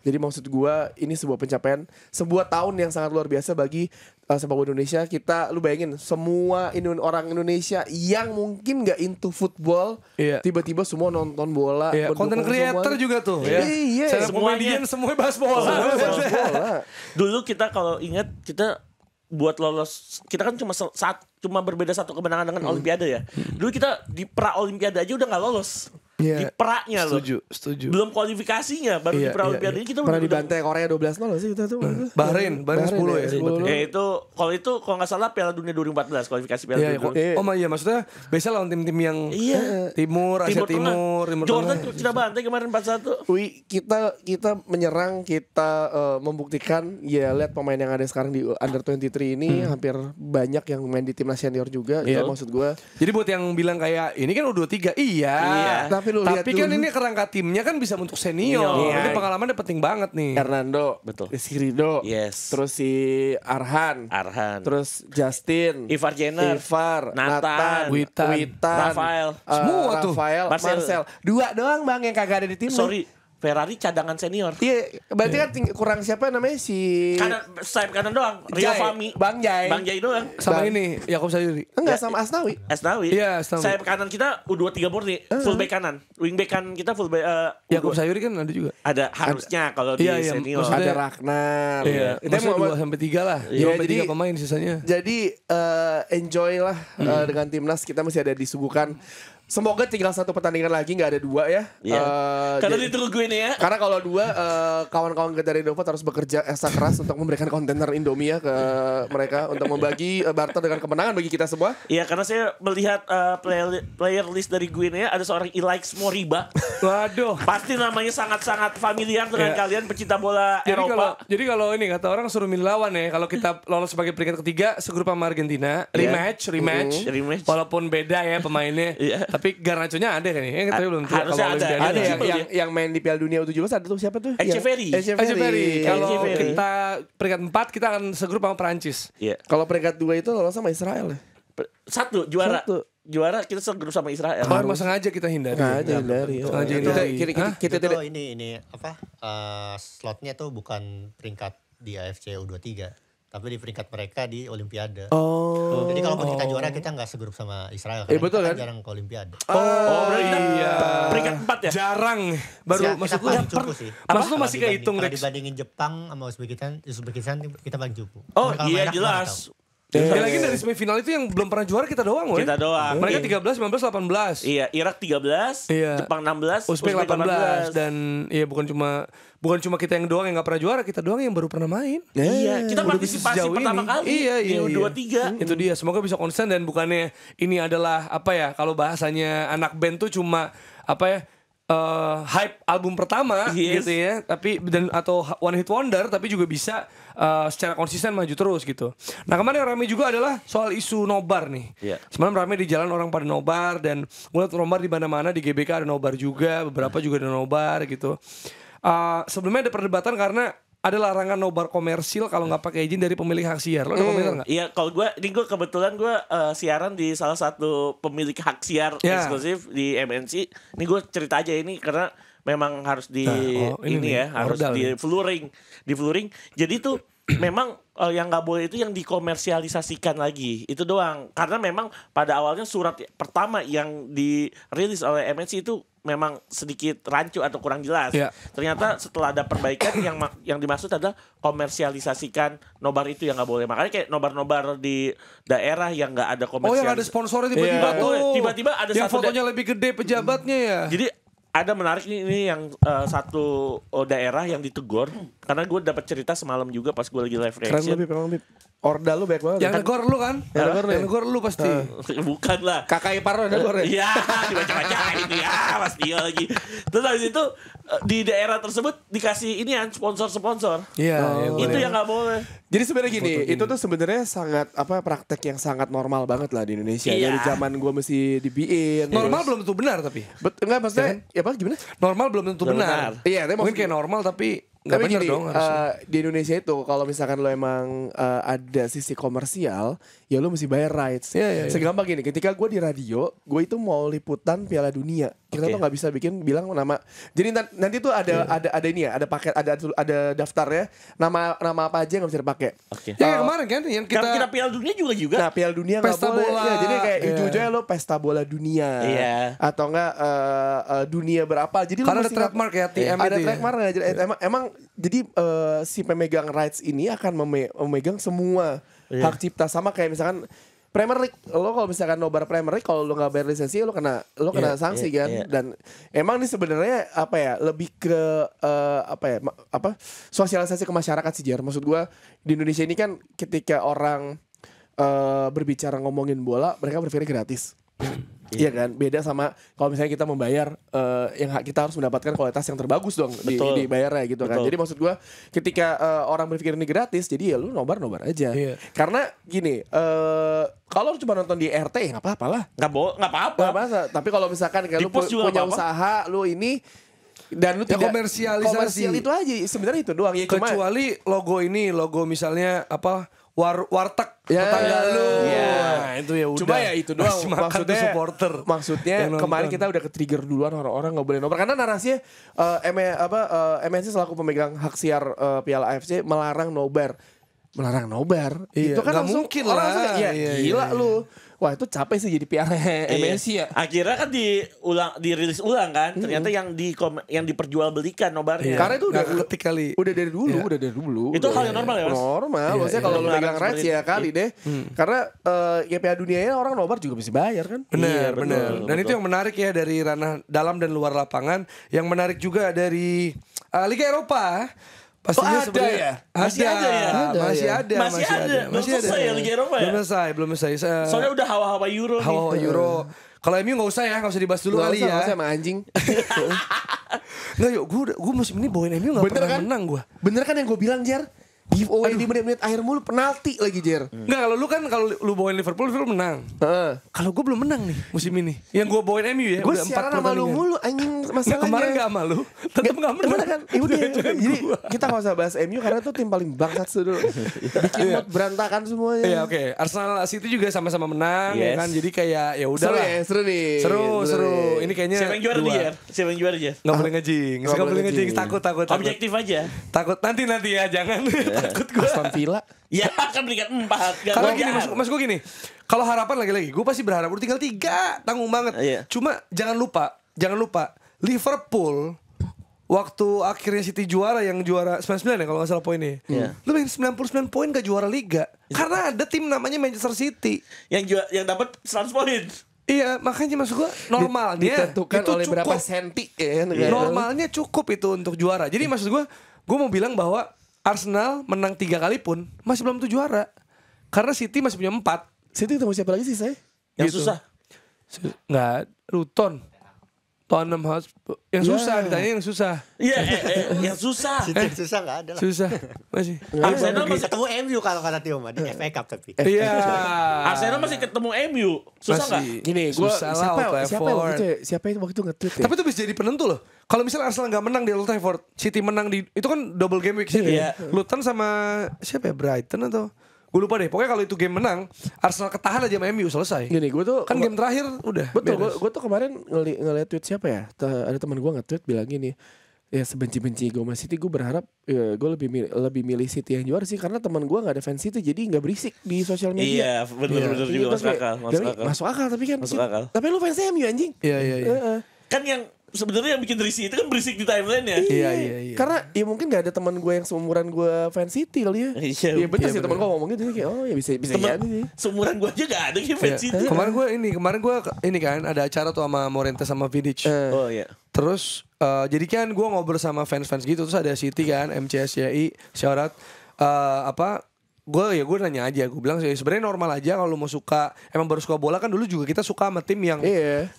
Jadi maksud gua ini sebuah pencapaian, sebuah tahun yang sangat luar biasa bagi sepak bola Indonesia. Lu bayangin semua orang Indonesia yang mungkin nggak into football, tiba-tiba semua nonton bola. Content creator juga tuh. Secara komedian semuanya bahas bola. Dulu kita kalau ingat kita buat lolos, kita kan cuma berbeda satu kemenangan dengan Olimpiade ya. Dulu kita di pra Olimpiade aja udah nggak lolos. Di pra-nya loh. Setuju. Belum kualifikasinya, baru di pra Olimpiade kita pernah dibantai Korea 12-0 sih kita tuh. Bahrain 10 ya. Ya itu kalau nggak salah Piala Dunia 2014 kualifikasi Piala Dunia. Iya maksudnya biasa lawan tim-tim yang Timur, Asia Timur Jordan kita bantai kemarin 4-1. Kita menyerang, kita membuktikan ya, lihat pemain yang ada sekarang di Under 23 ini hampir banyak yang main di timnas senior juga. Itu maksud gue. Jadi buat yang bilang kayak ini kan U23, tapi kan ini kerangka timnya kan bisa untuk senior. Ini pengalamannya penting banget nih. Hernando, Rizky Ridho, terus si Arhan, terus Justin, Ivar, Nathan, Witan, Rafael, semua tuh. Marcel. 2 doang bang yang kagak ada di tim. Sorry, Ferrari cadangan senior. Iya, berarti kan kurang siapa namanya si sayap kanan doang. Rio Fahmi, Bang Jai doang. Sama ini Yakub Sayuri. Enggak, sama Asnawi. Iya, Asnawi. Sayap kanan kita U23 murni, fullback kanan. Wingback kanan kita fullback Yakub Sayuri kan ada juga. Ada harusnya kalau di senior. Ada Ragnar. Itu mau 2-3 lah. Jadi 3 pemain sisanya. Jadi enjoy lah dengan timnas, kita masih ada disuguhkan. Semoga tinggal 1 pertandingan lagi, nggak ada 2 ya. Karena ditunggu gue nih ya. Karena kalau 2 kawan-kawan kita dari Indofat harus bekerja ekstra keras untuk memberikan kontainer Indomie ya ke mereka untuk membagi barter dengan kemenangan bagi kita semua. Iya, karena saya melihat player list dari gue nih ya, ada seorang Ilaix Moriba. Waduh. Pasti namanya sangat-sangat familiar dengan kalian pecinta bola Eropa. Jadi kalau ini kata orang suruh milih lawan ya. Kalau kita lolos sebagai peringkat ketiga segrup sama Argentina, rematch. Walaupun beda ya pemainnya. Tapi Garnacho-nya ada kan ya? Kita belum tahu. Harusnya ada yang main di Piala Dunia U17 ada tuh siapa tuh? Echeverry. Kalau kita peringkat 4 kita akan segrup sama Perancis. Kalau peringkat 2 itu lolos sama Israel ya. 1 juara kita segrup sama Israel. Emang sengaja kita hindari. Kita tidak ini slotnya tuh bukan peringkat di AFC U23. tapi di peringkat mereka di Olimpiade. Oh. Jadi kalau kita juara kita nggak segrup sama Israel karena betul kita kan? jarang ke Olimpiade. Berarti kita peringkat 4 ya? Jarang. Baru Kita maksud lu paling cupu sih. maksud lu masih kehitung, Kalau Dex? dibandingin Jepang sama Uzbekistan kita paling cupu. Oh Kalau iya merah, jelas. Ya lagi dari semifinal itu yang belum pernah juara kita doang, woy. Kita doang. Mereka 13, 19, 18. Iya, Irak 13, Iya. Jepang 16, Uzbek 18 dan ya bukan cuma kita yang doang yang nggak pernah juara, kita doang yang baru pernah main. Iya, kita Udah bisa partisipasi sejauh pertama ini. kali Iya, di U23. Itu dia, semoga bisa konsisten dan bukannya ini adalah apa ya, kalau bahasanya anak band tuh cuma apa ya, hype album pertama gitu ya, tapi atau one hit wonder, tapi juga bisa secara konsisten maju terus gitu. Nah kemarin yang ramai juga adalah soal isu nobar nih. Iya. Semalam ramai di jalan orang pada nobar dan gue liat nobar di mana-mana, di GBK ada nobar juga, beberapa juga ada nobar gitu. Sebelumnya ada perdebatan karena ada larangan nobar komersil kalau nggak pakai izin dari pemilik hak siar. Lo ada komentar nggak? Iya, kalau gue kebetulan siaran di salah satu pemilik hak siar eksklusif di MNC. Ini gue cerita aja ini karena memang harus harus di fluring. Jadi tuh memang yang nggak boleh itu yang dikomersialisasikan lagi, itu doang. Karena memang pada awalnya surat pertama yang dirilis oleh MNC itu memang sedikit rancu atau kurang jelas. Yeah. Ternyata setelah ada perbaikan yang dimaksud adalah komersialisasikan nobar itu yang nggak boleh. Makanya kayak nobar-nobar di daerah yang nggak ada komersial. Oh yang ada sponsornya tiba-tiba tuh. Tiba-tiba ada yang satu fotonya lebih gede pejabatnya ya. Jadi ada menarik ini yang satu daerah yang ditegur karena gue dapat cerita semalam juga pas gue lagi live reaction. Keren Bib. Orda lu baik banget. Yang negor lu kan? Yang negor lu pasti. Bukan lah. Kakak ipar lu negor ya? Iya, dibaca-bacain itu ya pasti lagi. Terus habis itu di daerah tersebut dikasih ini kan sponsor-sponsor. Iya, itu yang nggak boleh. Jadi sebenarnya gini, itu tuh sebenarnya sangat praktek yang sangat normal banget lah di Indonesia. Iya. Dari zaman gue mesti dibiin. Normal belum tentu benar tapi. Enggak maksudnya, ya apa gimana? Normal belum tentu benar. Iya, tapi Mungkin kayak normal tapi nggak tapi benar gini, dong harusnya. di Indonesia itu kalau misalkan lo emang ada sisi komersial, ya lo mesti bayar rights. Iya. Segampang gini, ketika gue di radio, gue itu mau liputan Piala Dunia. Kita tuh nggak bisa bilang nama. Jadi nanti tuh ada ini ya, ada paket, ada daftarnya, nama apa aja yang nggak bisa dipakai. Oke. Ya kemarin kan yang Kita Piala Dunia juga. Nah, Piala Dunia nggak Pesta boleh. bola. Ya, jadi kayak Iya. ujung-ujungnya lo pesta bola dunia. Iya. Atau enggak dunia berapa. Jadi Karena lo ada mesti trademark ya, TM ada itu ya. trademark ya. Jadi emang jadi si pemegang rights ini akan memegang semua hak cipta, sama kayak misalkan Premier League. Lo kalau misalkan nobar Premier League, kalau lo nggak bayar lisensi lo kena sanksi kan. Dan emang ini sebenarnya apa ya, lebih ke sosialisasi ke masyarakat sih, Jar. Maksud gua di Indonesia ini kan ketika orang berbicara ngomongin bola, mereka berpikir gratis. Iya kan, beda sama kalau misalnya kita membayar yang kita harus mendapatkan kualitas yang terbagus dong dibayarnya gitu kan. Jadi maksud gue ketika orang berpikir ini gratis, jadi ya lu nobar aja. Iya. Karena gini, kalau lu cuma nonton di RT ya nggak apa-apa lah. Nggak apa-apa. Nggak apa-apa. Tapi kalau misalkan kayak Di lu pos juga punya nggak apa-apa. usaha, lu ini dan lu Ya, tidak komersialisasi. komersial itu aja sebenarnya itu doang ya. Cuma Kecuali logo misalnya apa warteg Ya. tetangga lu. Iya. Nah, itu ya udah. Cuma ya itu doang. Masih makan tuh supporter. Maksudnya yang nonton. kemarin kita udah ke-trigger duluan orang-orang nggak boleh nobar karena narasinya MNC selaku pemegang hak siar Piala AFC melarang nobar. Iya, Itu kan nggak langsung mungkin orang lah. langsung kayak, Iya, gila iya. lu. Wah, itu capek sih jadi PR MNC ya. Akhirnya kan dirilis ulang kan. Ternyata yang diperjualbelikan nobarnya. Karena itu udah Nggak ketik kali. Udah dari dulu. Itu hal yang normal ya, Mas? Normal. Iya, Maksudnya iya. kalau lu Melarang pegang rights seperti ya kali deh. Karena ya Piala Dunianya orang nobar juga mesti bayar kan. Benar, Iya, benar. betul, Dan betul. itu yang menarik ya dari ranah dalam dan luar lapangan. Yang menarik juga dari Liga Eropa. Pastinya Oh, ada sebenarnya- Masih ya? ada ya? Masih ada. Belum selesai ya Liga Eropa ya? Belum selesai. Soalnya udah hawa-hawa Euro nih. Hawa Euro. Kalau MU nggak usah ya, nggak usah dibahas dulu kali ya. Nggak usah sama anjing. Nggak yuk, gue musim ini bawain MU nggak Bener pernah kan? menang gue. Bener kan yang gue bilang, Jer? Giveaway di menit-menit akhir mulu, penalti lagi, Jer. Nggak, kalau lu bawain Liverpool menang. Heeh. Kalau gue belum menang nih musim ini. Yang gue bawain MU ya, Gue udah 4 siaran sama lu pertandingan. mulu, anjing Nggak, masalahnya. kemarin gak sama lu, tetep gak menang. Bener kan? Ya udah. Jadi kita gak usah bahas MU karena itu tim paling bangsat dulu. Bikin mood berantakan semuanya. Iya oke, Arsenal City juga sama-sama menang ya Yes. kan. Jadi kayak ya udah Seru lah. ya, seru nih. Seru. Ini kayaknya Siapa yang juara dua. dia? Siapa yang juara dia? Nggak boleh ngejing. Nggak Nggak boleh boleh ngejing. ngejing. Takut. Objektif aja. Takut nanti ya jangan. takut gue. Aston Villa. Ya kan peringkat 4. Karena gini mas gue gini, kalau harapan lagi-lagi, gue pasti berharap udah tinggal 3, tanggung banget. Iya. Cuma jangan lupa Liverpool waktu akhirnya City juara, yang juara 99 ya kalau nggak salah poinnya. Iya. Lu main 99 poin gak juara liga. Karena ada tim namanya Manchester City. Yang dapat 100 poin. Iya, makanya maksud gue normalnya Ditentukan itu oleh berapa cukup. senti ya. Normalnya cukup itu untuk juara. Jadi maksud gue mau bilang bahwa Arsenal menang 3 kali pun masih belum tuh juara. Karena City masih punya 4. City ketemu siapa lagi sih saya? Yang Gitu. susah. Nggak, Luton. Tottenham Hotspur. Yang susah, ditanya yang susah. Iya, yang susah. City susah nggak ada lah. Susah. Masih. Arsenal masih Ketemu MU kalau kata Tio mah di FA Cup tapi. Iya. Arsenal masih ketemu MU. Susah enggak? Masih. Gini, gue Susah lah, Old Trafford. siapa yang waktu itu nge-tweet ya? Tapi itu bisa jadi penentu loh. Kalau misalnya Arsenal nggak menang di Old Trafford, City menang di itu kan double game week City. Iya. Luton sama siapa ya, Brighton atau gue lupa deh. Pokoknya kalau itu game menang, Arsenal ketahan aja sama MU, selesai. Gini, gue tuh Kan game terakhir udah. betul, beres. gue tuh kemarin ngeliat tweet siapa ya? Ada teman gue nge-tweet bilang gini, ya sebenci-benci gue sama City, gue berharap gue lebih milih City yang juara sih, karena teman gue nggak ada fans City, jadi nggak berisik di sosial media. Iya, benar-benar juga masuk akal, Masuk akal tapi kan. Masuk akal. Tapi lu fans MU anjing. Iya. Kan yang sebenarnya yang bikin risih itu kan berisik di timeline-nya. Iya. Karena ya mungkin gak ada teman gue yang seumuran gue fans City kali ya. Iya, bener iya, sih teman gue ngomong gitu kayak ya bisa Temen, jadi sih. seumuran gue aja gak ada yang fans Iya. City. Kemarin gue ini kan ada acara tuh sama Morentes sama Vidic. Oh iya. Terus jadi kan gue ngobrol sama fans-fans gitu, terus ada City kan, MCSCI, syarat gue nanya aja, gue bilang sih sebenarnya normal aja kalau lu mau suka, emang baru suka bola kan, dulu juga kita suka sama tim yang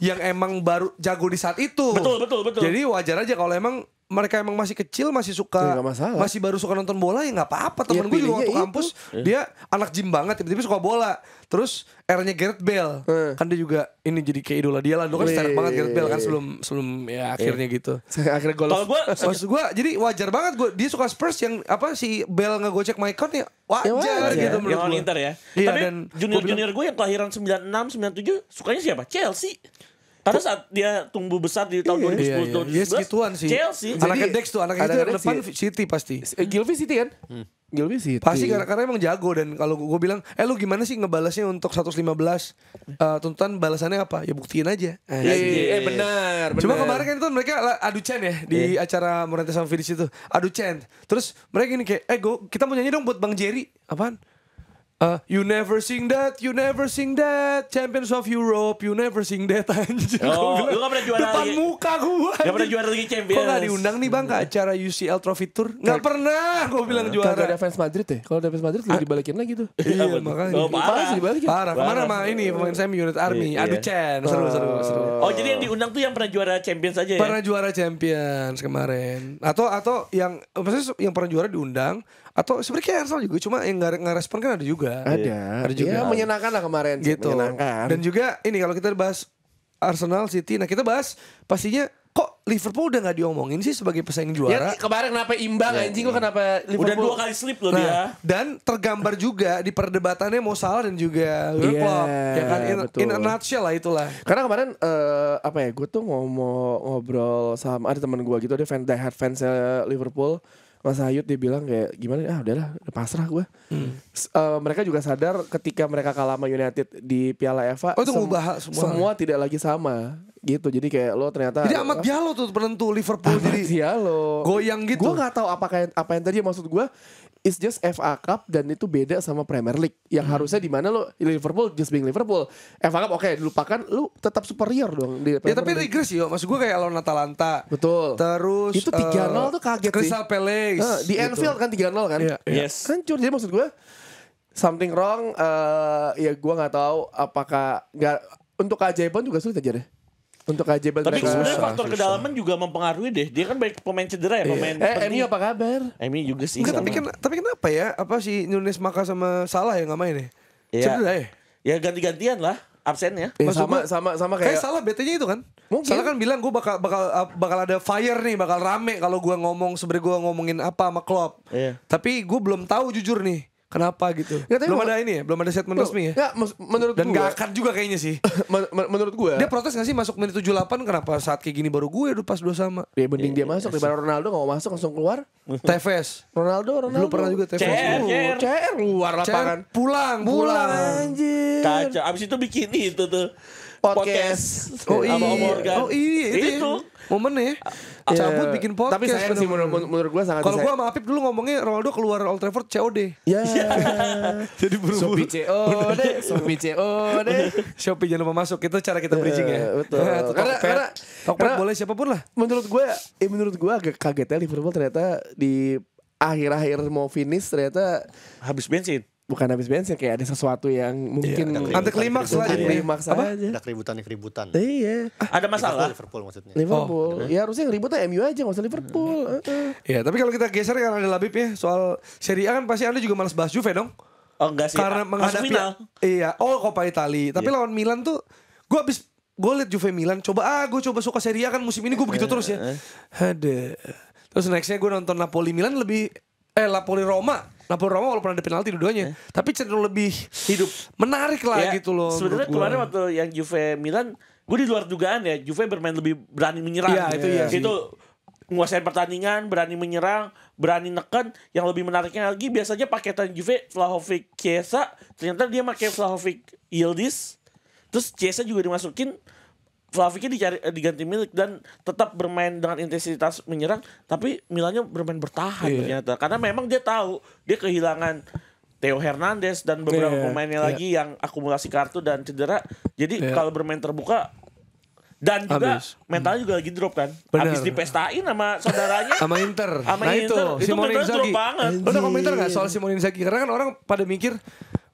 yang emang baru jago di saat itu. Betul. Jadi wajar aja kalau emang mereka emang masih kecil, masih suka, Ya, nggak masalah. masih baru suka nonton bola ya nggak apa-apa. Temen gue juga waktu pilihnya kampus dia anak gym banget, tiba-tiba suka bola. Terus eranya Gareth Bale, kan dia juga ini jadi kayak idola dia lah. Dulu kan sterk banget Gareth Bale kan sebelum ya akhirnya gitu. Akhirnya gol. Kalau gue Maksud gue jadi wajar banget dia suka Spurs yang si Bale ngegocek Maicon ya wajar gitu menurut yang gue. Inter ya. Iya, Tapi dan junior gue yang kelahiran 96, 97 sukanya siapa? Chelsea. Karena saat dia tumbuh besar di tahun 2010, 2011 Iya segituan sih. Chelsea. Anaknya Jadi, Dex tuh, anaknya itu anak yang Dex depan sih. City pasti. Gylfi City kan? Gylfi City. Pasti karena emang jago. Dan kalau gue bilang, lu gimana sih ngebalasnya untuk 115 tuntutan balasannya apa? Ya buktiin aja. Benar. Cuma kemarin kan itu mereka adu chant ya di acara Morentes sama Vidic itu. Adu chant. Terus mereka gini kayak, kita mau nyanyi dong buat Bang Jerry. Apaan? You never sing that, Champions of Europe, you never sing that. Anjir, Oh, gua bilang, lu gak pernah juara depan lagi. muka gue. Gak pernah juara lagi Champions. Kok gak diundang nih bang ke acara UCL Trophy Tour? Gak pernah, gue bilang Kagak ada juara. fans Madrid ya? Kalau ada fans Madrid lu dibalikin lagi tuh. Iya makanya. Oh, Parah sih dibalikin. Parah. Kemana sama ini pemain saya Unit Army, Iya. adu chant, seru. Oh, jadi yang diundang tuh yang pernah juara Champions aja ya? Pernah juara Champions kemarin. Atau yang maksudnya yang pernah juara diundang. Atau sebenarnya kayak Arsenal juga, cuma yang nggak respon kan ada juga. Ada juga. Ya, menyenangkan lah kemarin sih, Gitu. menyenangkan. Dan juga ini kalau kita bahas Arsenal City, nah kita bahas pastinya kok Liverpool udah nggak diomongin sih sebagai pesaing juara. Ya, kemarin kenapa imbang anjing kok kenapa Udah Liverpool 2 kali slip loh dia. Nah, dan tergambar juga di perdebatannya Mo Salah dan juga Jurgen Iya, Klopp, ya kan betul. in a nutshell lah itulah. Karena kemarin gue tuh ngobrol sama ada teman gue gitu, dia diehard fans Liverpool, Mas Hayut, dia bilang kayak gimana, udahlah udah pasrah gue. Mereka juga sadar ketika mereka kalah sama United di Piala FA, Oh, itu ngubah semua. tidak lagi sama gitu. Jadi kayak lo ternyata Jadi Ahmad Diallo tuh penentu Liverpool jadi Diallo goyang gitu. Gue nggak tahu apa yang tadi maksud gue. It's just FA Cup dan itu beda sama Premier League yang harusnya di mana lo Liverpool just being Liverpool. FA Cup oke, dilupakan, lu tetap superior dong di Ya tapi Premier League. regress yo, maksud gue kayak lawan Atalanta. Betul. Terus Itu 3-0 tuh kaget sih. Crystal Palace. Di Anfield kan 3-0 kan. Iya. Yes. Hancur. Jadi maksud gue something wrong. Ya gue nggak tahu apakah nggak untuk keajaiban juga sulit aja deh. Untuk keajaiban Tapi mereka. sebenarnya Susah, faktor susah. kedalaman juga mempengaruhi deh. Dia kan banyak pemain cedera ya, pemain. MU apa kabar? MU juga sih. Enggak, sama. tapi kenapa ya? Apa si Nunes Maka sama Salah yang nggak main ya? Iya. Cedera ya? Ya ganti-gantian lah absennya. Maksud Sama Kayak kayak Salah BT-nya itu kan? Mungkin. Salah kan bilang gue bakal ada fire nih, bakal rame kalau gue ngomong sebenarnya gue ngomongin apa sama Klopp. Iya. Tapi gue belum tahu jujur nih. Kenapa gitu? Nggak, tapi Belum ada ini ya, belum ada statement resmi ya. Nggak, menurut Dan gue gak akan juga kayaknya sih. menurut gue Dia protes gak sih masuk menit 78 kenapa saat kayak gini baru gue udah pas 2 sama. ya mending dia masuk daripada Ronaldo nggak mau masuk langsung keluar. TVS. Ronaldo Dulu pernah juga TVS. CR luar lapangan. Pulang. Anjir. Kacau. Abis itu bikin itu tuh Podcast. Oh iya. Sama Om Morgan. Oh iya Itu. momennya. Iya. Cabut bikin podcast. Tapi sayang sih menurut gue sangat Kalau gue sama Apip dulu ngomongnya Ronaldo keluar Old Trafford COD. ya. Jadi Shopee COD, Shopee COD. Shopee jangan lupa masuk. Itu cara kita bridging ya. Betul. Tokped Karena boleh siapapun lah. menurut gue agak kaget ya Liverpool ternyata di akhir-akhir mau finish ternyata habis bensin. bukan habis bensin, kayak ada sesuatu yang mungkin Anti klimaks lah jadi. klimaks aja. Ada keributan. Iya. Ada masalah. Liverpool maksudnya. Liverpool. Ya harusnya yang ributnya MU aja, gak usah Liverpool. Ya, tapi kalau kita geser karena ada Labib ya soal Serie A kan pasti Anda juga malas bahas Juve dong. Oh enggak sih. Karena Masuk menghadapi final. Iya, Coppa Italia. Tapi lawan Milan tuh gue liat Juve Milan gue coba suka Serie A kan musim ini gue begitu terus ya. Ada. Terus nextnya gue nonton Napoli Milan lebih Napoli Roma walaupun ada penalti dua-duanya, tapi cenderung lebih Hidup. menarik lah Ya, gitu loh. sebenarnya kemarin waktu yang Juve Milan, gue di luar dugaan ya, Juve bermain lebih berani menyerang. Iya, itu iya sih. Itu menguasai pertandingan, berani menyerang, berani neken. Yang lebih menariknya lagi biasanya paketan Juve Vlahovic, Chiesa, ternyata dia pakai Vlahovic, Yildiz, terus Chiesa juga dimasukin. Vlahovicnya diganti Milik dan tetap bermain dengan intensitas menyerang, tapi Milannya bermain bertahan ternyata. Karena memang dia tahu dia kehilangan Theo Hernandez dan beberapa pemainnya lagi yang akumulasi kartu dan cedera. Jadi kalau bermain terbuka dan juga mentalnya juga lagi drop kan. Bener. Habis dipestain sama saudaranya. sama Inter. Sama Nah Inter. Itu Simone mentalnya drop Inzaghi. banget. Lo udah komentar gak soal Simone Inzaghi? Karena kan orang pada mikir,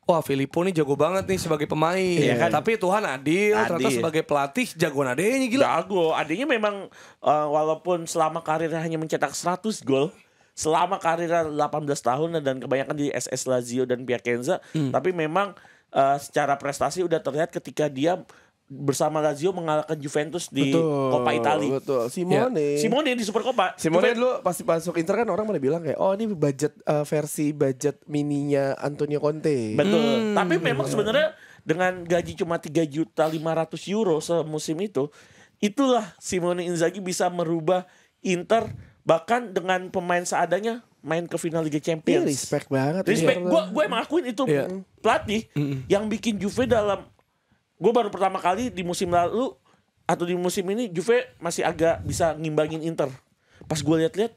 wah Filippo nih jago banget nih sebagai pemain. Iya kan? Tapi Tuhan adil, ternyata sebagai pelatih jagoan adenya gila. Jago. Adanya memang walaupun selama karirnya hanya mencetak 100 gol, selama karirnya 18 tahun dan kebanyakan di SS Lazio dan Piacenza, tapi memang secara prestasi udah terlihat ketika dia bersama Lazio mengalahkan Juventus di Coppa Italia. Betul. Simone di Supercoppa. Simone dulu pasti masuk Inter kan orang pada bilang kayak ini versi budget mininya Antonio Conte. Betul. Tapi memang sebenarnya dengan gaji cuma 3.500.000 euro semusim itu, itulah Simone Inzaghi bisa merubah Inter bahkan dengan pemain seadanya main ke final Liga Champions. Respect banget. Respect. Gue emang akuin itu pelatih yang bikin Juve dalam. Gue baru pertama kali di musim lalu atau di musim ini Juve masih agak bisa ngimbangin Inter. Pas gue lihat-lihat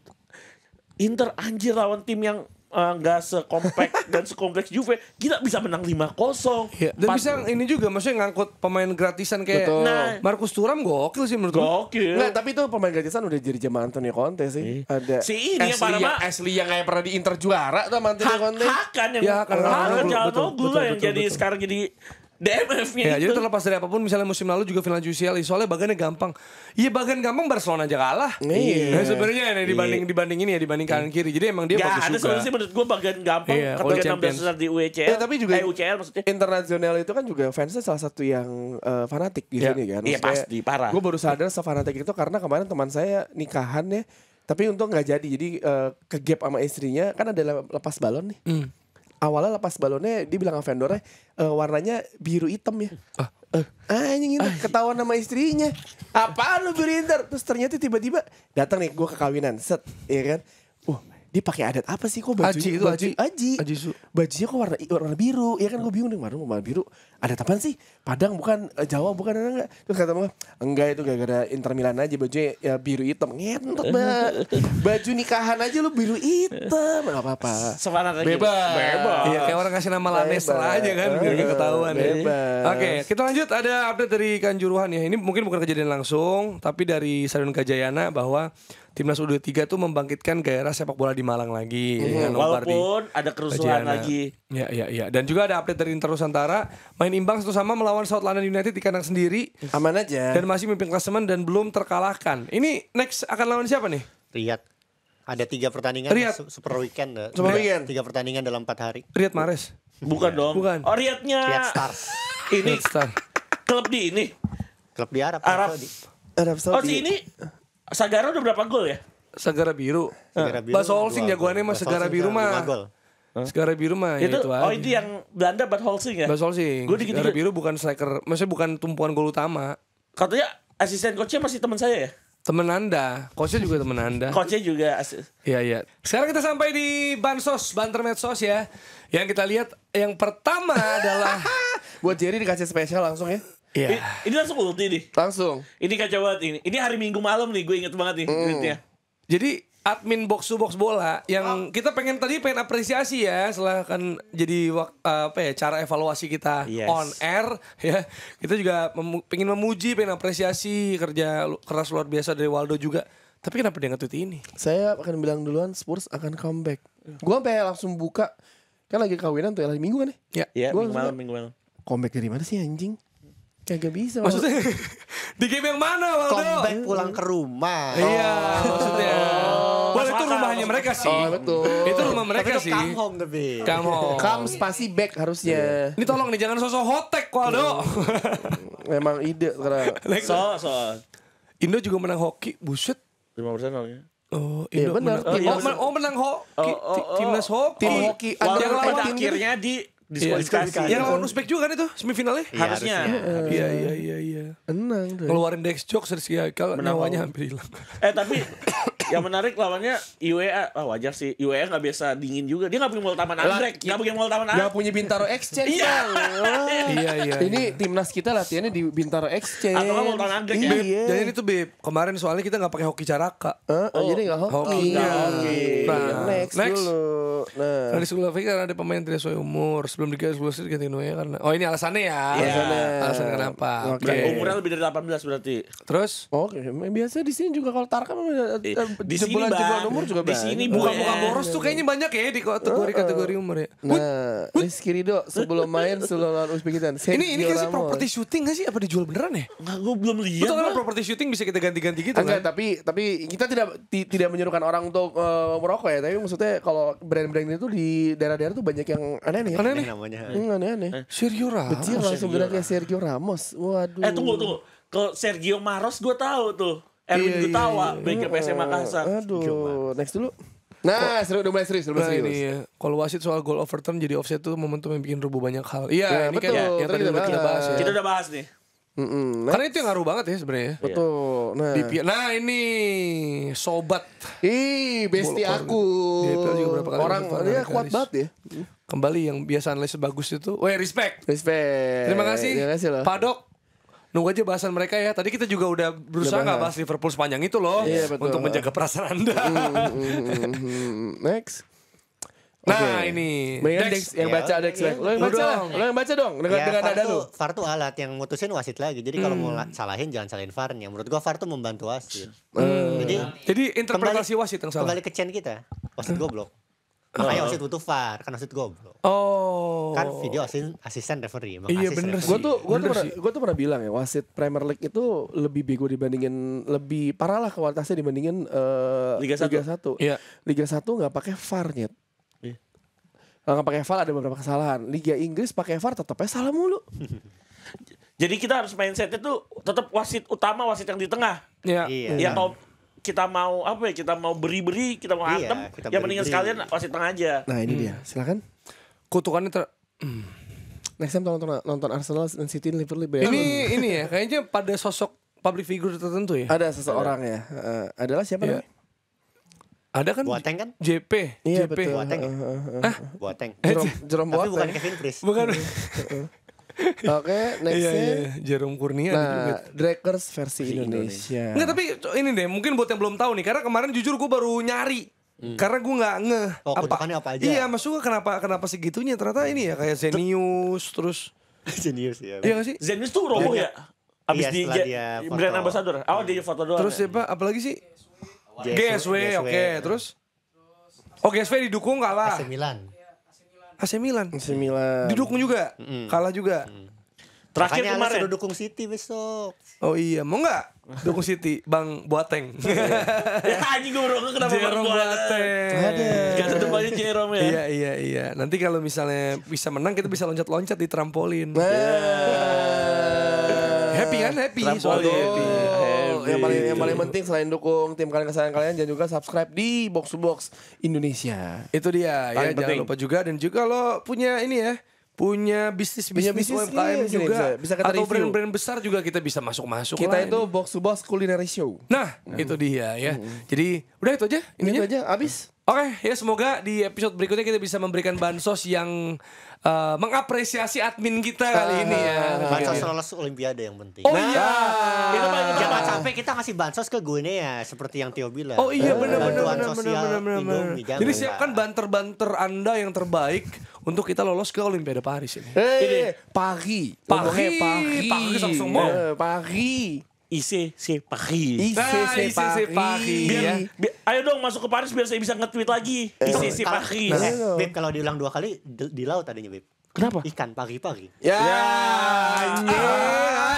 Inter anjir lawan tim yang nggak sekompak dan sekompleks Juve, gila bisa menang 5-0. Iya. Dan bisa ini juga maksudnya ngangkut pemain gratisan kayak Marcus Thuram gokil sih menurut gue. Gokil. Nggak, tapi itu pemain gratisan udah jadi zaman Antonio Conte sih. Ada Si ini yang parah Ashley yang kayak pernah di Inter juara tuh sama Antonio Conte. Hakan yang Ya, Hakan. Calhanoglu lah yang jadi sekarang jadi DMF-nya Ya, itu. jadi terlepas dari apapun misalnya musim lalu juga final UCL soalnya bagannya gampang. Iya bagan gampang Barcelona aja kalah. Iya. Nah, sebenarnya dibanding ini ya dibanding kanan kiri. Jadi emang dia Gak bagus ada juga. sebenarnya sih menurut gue bagian gampang Iya, ketika All 16 Champions. besar di UCL. Tapi juga UCL maksudnya. internasional itu kan juga fansnya salah satu yang fanatik di sini kan. Iya pasti parah. Gue baru sadar sefanatik itu karena kemarin teman saya nikahan ya, tapi untung nggak jadi. Jadi ke gap sama istrinya kan ada lepas balon nih. Awalnya lepas balonnya dia bilang sama vendornya warnanya biru hitam ya. Anjing itu ketahuan sama istrinya. Apaan lu biru hitam? Terus ternyata tiba-tiba datang nih gue ke kawinan, set, ya kan. Dia pakai adat apa sih kok baju? Aji itu, Aji. Bajunya kok warna biru. Ya kan gue bingung nih, warna biru. Adat apaan sih? Padang bukan, Jawa bukan, enggak. Terus kata mama, enggak itu gara-gara Inter Milan aja bajunya ya biru hitam. Ngentot, Mbak. Baju nikahan aja lu biru hitam. Enggak apa-apa. Bebas. Iya kayak orang kasih nama Lanester aja kan biar gak ketahuan ya. Oke, kita lanjut ada update dari Kanjuruhan ya. Ini mungkin bukan kejadian langsung, tapi dari Stadion Gajayana bahwa Timnas U23 tuh membangkitkan gairah sepak bola di Malang lagi dengan nobar di Walaupun ada kerusuhan Gajayana. lagi. Ya. Dan juga ada update dari Inter Nusantara main imbang 1-1 melawan South London United di kandang sendiri Aman aja. dan masih memimpin klasemen dan belum terkalahkan. Ini next akan lawan siapa nih? Riyad. Ada 3 pertandingan Riyad. super weekend. Super weekend. 3 pertandingan dalam 4 hari. Riyad Mahrez. Bukan dong. Bukan. Oh Riyadnya. Riyad Stars. Ini Riyad Star. klub di ini. Klub di Arab. Arab. Saudi. Arab Oh si Saudi. ini Sagara udah berapa gol ya? Segara Biru. Segara Biru, Baso 2 Olsing gol. jagoannya mah Baso Segara Olsing Biru 5 mah. gol. Segara biru mah Itu, ya itu aja. itu yang Belanda Bad Holsing ya? Bas Holsing. Gue dikit-dikit. Segara biru bukan striker, maksudnya bukan tumpuan gol utama. Katanya asisten coachnya masih teman saya ya? Temen Anda, coachnya juga temen Anda. Coachnya juga Iya, iya. Sekarang kita sampai di Bansos, Banter Medsos ya. Yang kita lihat yang pertama adalah Buat Jerry dikasih spesial langsung ya. Iya. Ini langsung ulti nih. Langsung. Ini kacau banget ini. Ini hari Minggu malam nih, gue inget banget nih tweetnya. Jadi admin box to box bola yang kita pengen apresiasi ya setelah kan jadi cara evaluasi kita Yes. on air ya. Kita juga pengen memuji, pengen apresiasi kerja keras luar biasa dari Waldo juga. Tapi kenapa dia nge-tweet ini? Saya akan bilang duluan Spurs akan comeback. Gua sampai langsung buka. Kan lagi kawinan tuh hari Minggu kan ya? Iya, Gua Minggu malam. Comeback dari mana sih anjing? Kagak bisa. Maksudnya di game yang mana Waldo? Comeback pulang ke rumah. Iya, maksudnya. Wah, itu rumahnya mereka sih. Oh, betul. Itu rumah mereka Tapi itu sih. come home tapi. Come home. Come spasi back harusnya. Ini tolong nih jangan sosok hotek Waldo. Memang ide karena So. Indo juga menang hoki, buset. 5% ya. Oh, Iya, Indo benar. menang. Menang hoki. Timnas hoki. Tim hoki Yang under lawan 18 akhirnya di diskualifikasi. Yang lawan Uzbek juga kan itu semifinalnya? Harusnya. Iya. Tenang tuh. Ngeluarin Dex Jokes dari Siakal, nyawanya hampir hilang. Tapi yang menarik lawannya IWA. Wajar sih. IWA gak biasa dingin juga. Dia gak punya taman anggrek. Gak punya taman Gak anggrek. punya Bintaro Exchange. Iya. Bang. Iya. Ini timnas kita latihannya di Bintaro Exchange. Atau nggak mau taman anggrek ya? Iya. Jadi itu Beb, kemarin soalnya kita gak pakai hoki caraka. Jadi gak hoki. Hoki. Nggak hoki. Nah, next dulu. Nah, Karena di sekolah Afrika ada pemain tidak sesuai umur sebelum digarisbawahi diganti Noya karena ini alasannya ya. Iya. Alasannya kenapa? Oke. Oke. Umurnya lebih dari 18 berarti. Terus oke. Biasa di sini juga kalau Tarkam Di sini jebolan Bang. umur juga Di banyak. sini muka-muka boros tuh kayaknya banyak ya di kategori umur ya. Nah, Rizky Ridho sebelum main sebelum lawan Uzbekistan. Ini Sergio kasih Ramos. properti syuting gak sih? Apa dijual beneran ya? Enggak, gue belum lihat. Betul kan Bang. properti syuting bisa kita ganti-ganti gitu Enggak, kan? tapi kita tidak menyuruhkan orang untuk merokok ya. Tapi maksudnya kalau brand-brand itu di daerah-daerah tuh banyak yang aneh-aneh. Aneh-aneh. Namanya. Aneh-aneh. Sergio Ramos. Kecil langsung bilang kayak Sergio Ramos. Waduh. Tunggu. Kalau Sergio Maros gue tahu tuh. Erwin Gutawa, bek PSM Makassar. Aduh, next dulu. Nah, udah mulai serius. Nah ini ya, kalau wasit soal goal overturn jadi offside tuh momentum yang bikin rubuh banyak hal. Iya, Ya, ini betul. kan yang tadi Tadi udah kita kita bahas ya. Kita udah bahas nih. Karena itu yang ngaruh banget ya sebenarnya. Betul. Nah ini sobat Besti Bola aku. Di EPL juga berapa kali Orang dapat dia garis. kuat banget ya. kembali yang biasa analisis bagus itu. Respect. Respect. Terima kasih. Terima kasih loh. Padok. Nunggu aja bahasan mereka ya. Tadi kita juga udah berusaha nggak bahas Liverpool sepanjang itu loh. Iya, betul. Untuk menjaga perasaan Anda. Next. Nah Oke. ini Mendingan Dex. Dex yang baca Dex. Lo yang Lu baca dong. Lo yang baca dong. Dengan Ya, nada lu. VAR tuh alat yang mutusin wasit lagi. Jadi kalau mau salahin jangan salahin VAR-nya. Menurut gua VAR tuh membantu wasit. Jadi interpretasi wasit yang salah. Kembali ke chain kita. Wasit goblok. Makanya wasit butuh VAR, kan wasit goblok. Oh. Kan video asisten referee. emang Iya, asis bener referee. sih. Gue tuh pernah bilang ya, wasit Premier League itu lebih bego dibandingin, lebih parah lah kualitasnya dibandingin Liga 1. Iya. Liga 1 nggak pakai VAR nyet. Iya. Kalau nggak pakai VAR ada beberapa kesalahan. Liga Inggris pakai VAR tetapnya salah mulu. Jadi kita harus mindsetnya tuh tetap wasit utama, wasit yang di tengah. Iya. Iya. Ya kalau kita mau apa ya? Kita mau beri-beri, kita mau Iya, antem, kita ya mendingan beri-beri. sekalian wasit tengah aja. Nah ini dia, silakan. Kutukannya Next time nonton Arsenal dan City Liverpool ya. ini ya kayaknya pada sosok public figure tertentu ya. Ada seseorang ya. Adalah siapa Iya. namanya? Ada kan Boateng kan? JP. Iya JP. betul. Boateng ya? Boateng. Jerome Tapi bukan Boateng. Kevin Prince. Bukan. Oke, Iya, nextnya. Jerome Kurnia ada juga. Nah, Drakers versi Indonesia. Enggak, tapi ini deh, mungkin buat yang belum tahu nih, karena kemarin jujur gue baru nyari. Karena gue nggak ngeh Oh, kutukannya apa aja? Iya, maksud gue kenapa segitunya, ternyata ini ya kayak Zenius terus. Genius ya. Iya gak sih? Zenius tuh roboh ya. Abis Iya, di setelah dia brand foto. ambassador. Oh, dia foto doang. Terus ya. siapa? Apalagi sih? GSW. GSW, oke. Terus? Oh, GSW didukung kalah. AC Milan. AC Milan. 9. Didukung juga, kalah juga. Terakhir Makanya Alex kemarin. sudah dukung City besok. Oh iya, mau nggak dukung City, Bang Boateng? Ya anjing gue baru kenapa Jerome Boateng. Gak ada depannya Jerome ya. Iya. Nanti kalau misalnya bisa menang, kita bisa loncat-loncat di trampolin. Happy kan? Happy. Trampolin. Soalnya happy. yang paling penting selain dukung tim kalian kesayangan kalian, jangan juga subscribe di Box to Box Indonesia. Itu dia ya, jangan lupa juga. Dan juga lo punya ini ya, punya bisnis UMKM juga, bisa kita atau review. brand-brand besar juga kita bisa masuk Kita lah itu ini. Box to Box Culinary Show. Nah, itu dia ya. Jadi udah itu aja Ini ininya. aja abis. Oke, ya semoga di episode berikutnya kita bisa memberikan bansos yang mengapresiasi admin kita kali ini ya. Bansos lolos Olimpiade yang penting. Oh iya. Itu paling utama. Jangan sampai kita ngasih bansos ke Guinea seperti yang Tio bilang. Oh iya Bantuan benar. sosial Indomie, jangan. Jadi siapkan banter-banter Anda yang terbaik untuk kita lolos ke Olimpiade Paris ini. Pagi. Pagi. Ngomongnya Pagi langsung mau. Pagi. ICC Paris. ICC Paris. Ayo dong masuk ke Paris biar saya bisa nge-tweet lagi. ICC Paris. Beb, kalau diulang 2 kali di laut tadinya, Beb. Kenapa? Ikan pagi-pagi. Ya. Anjir.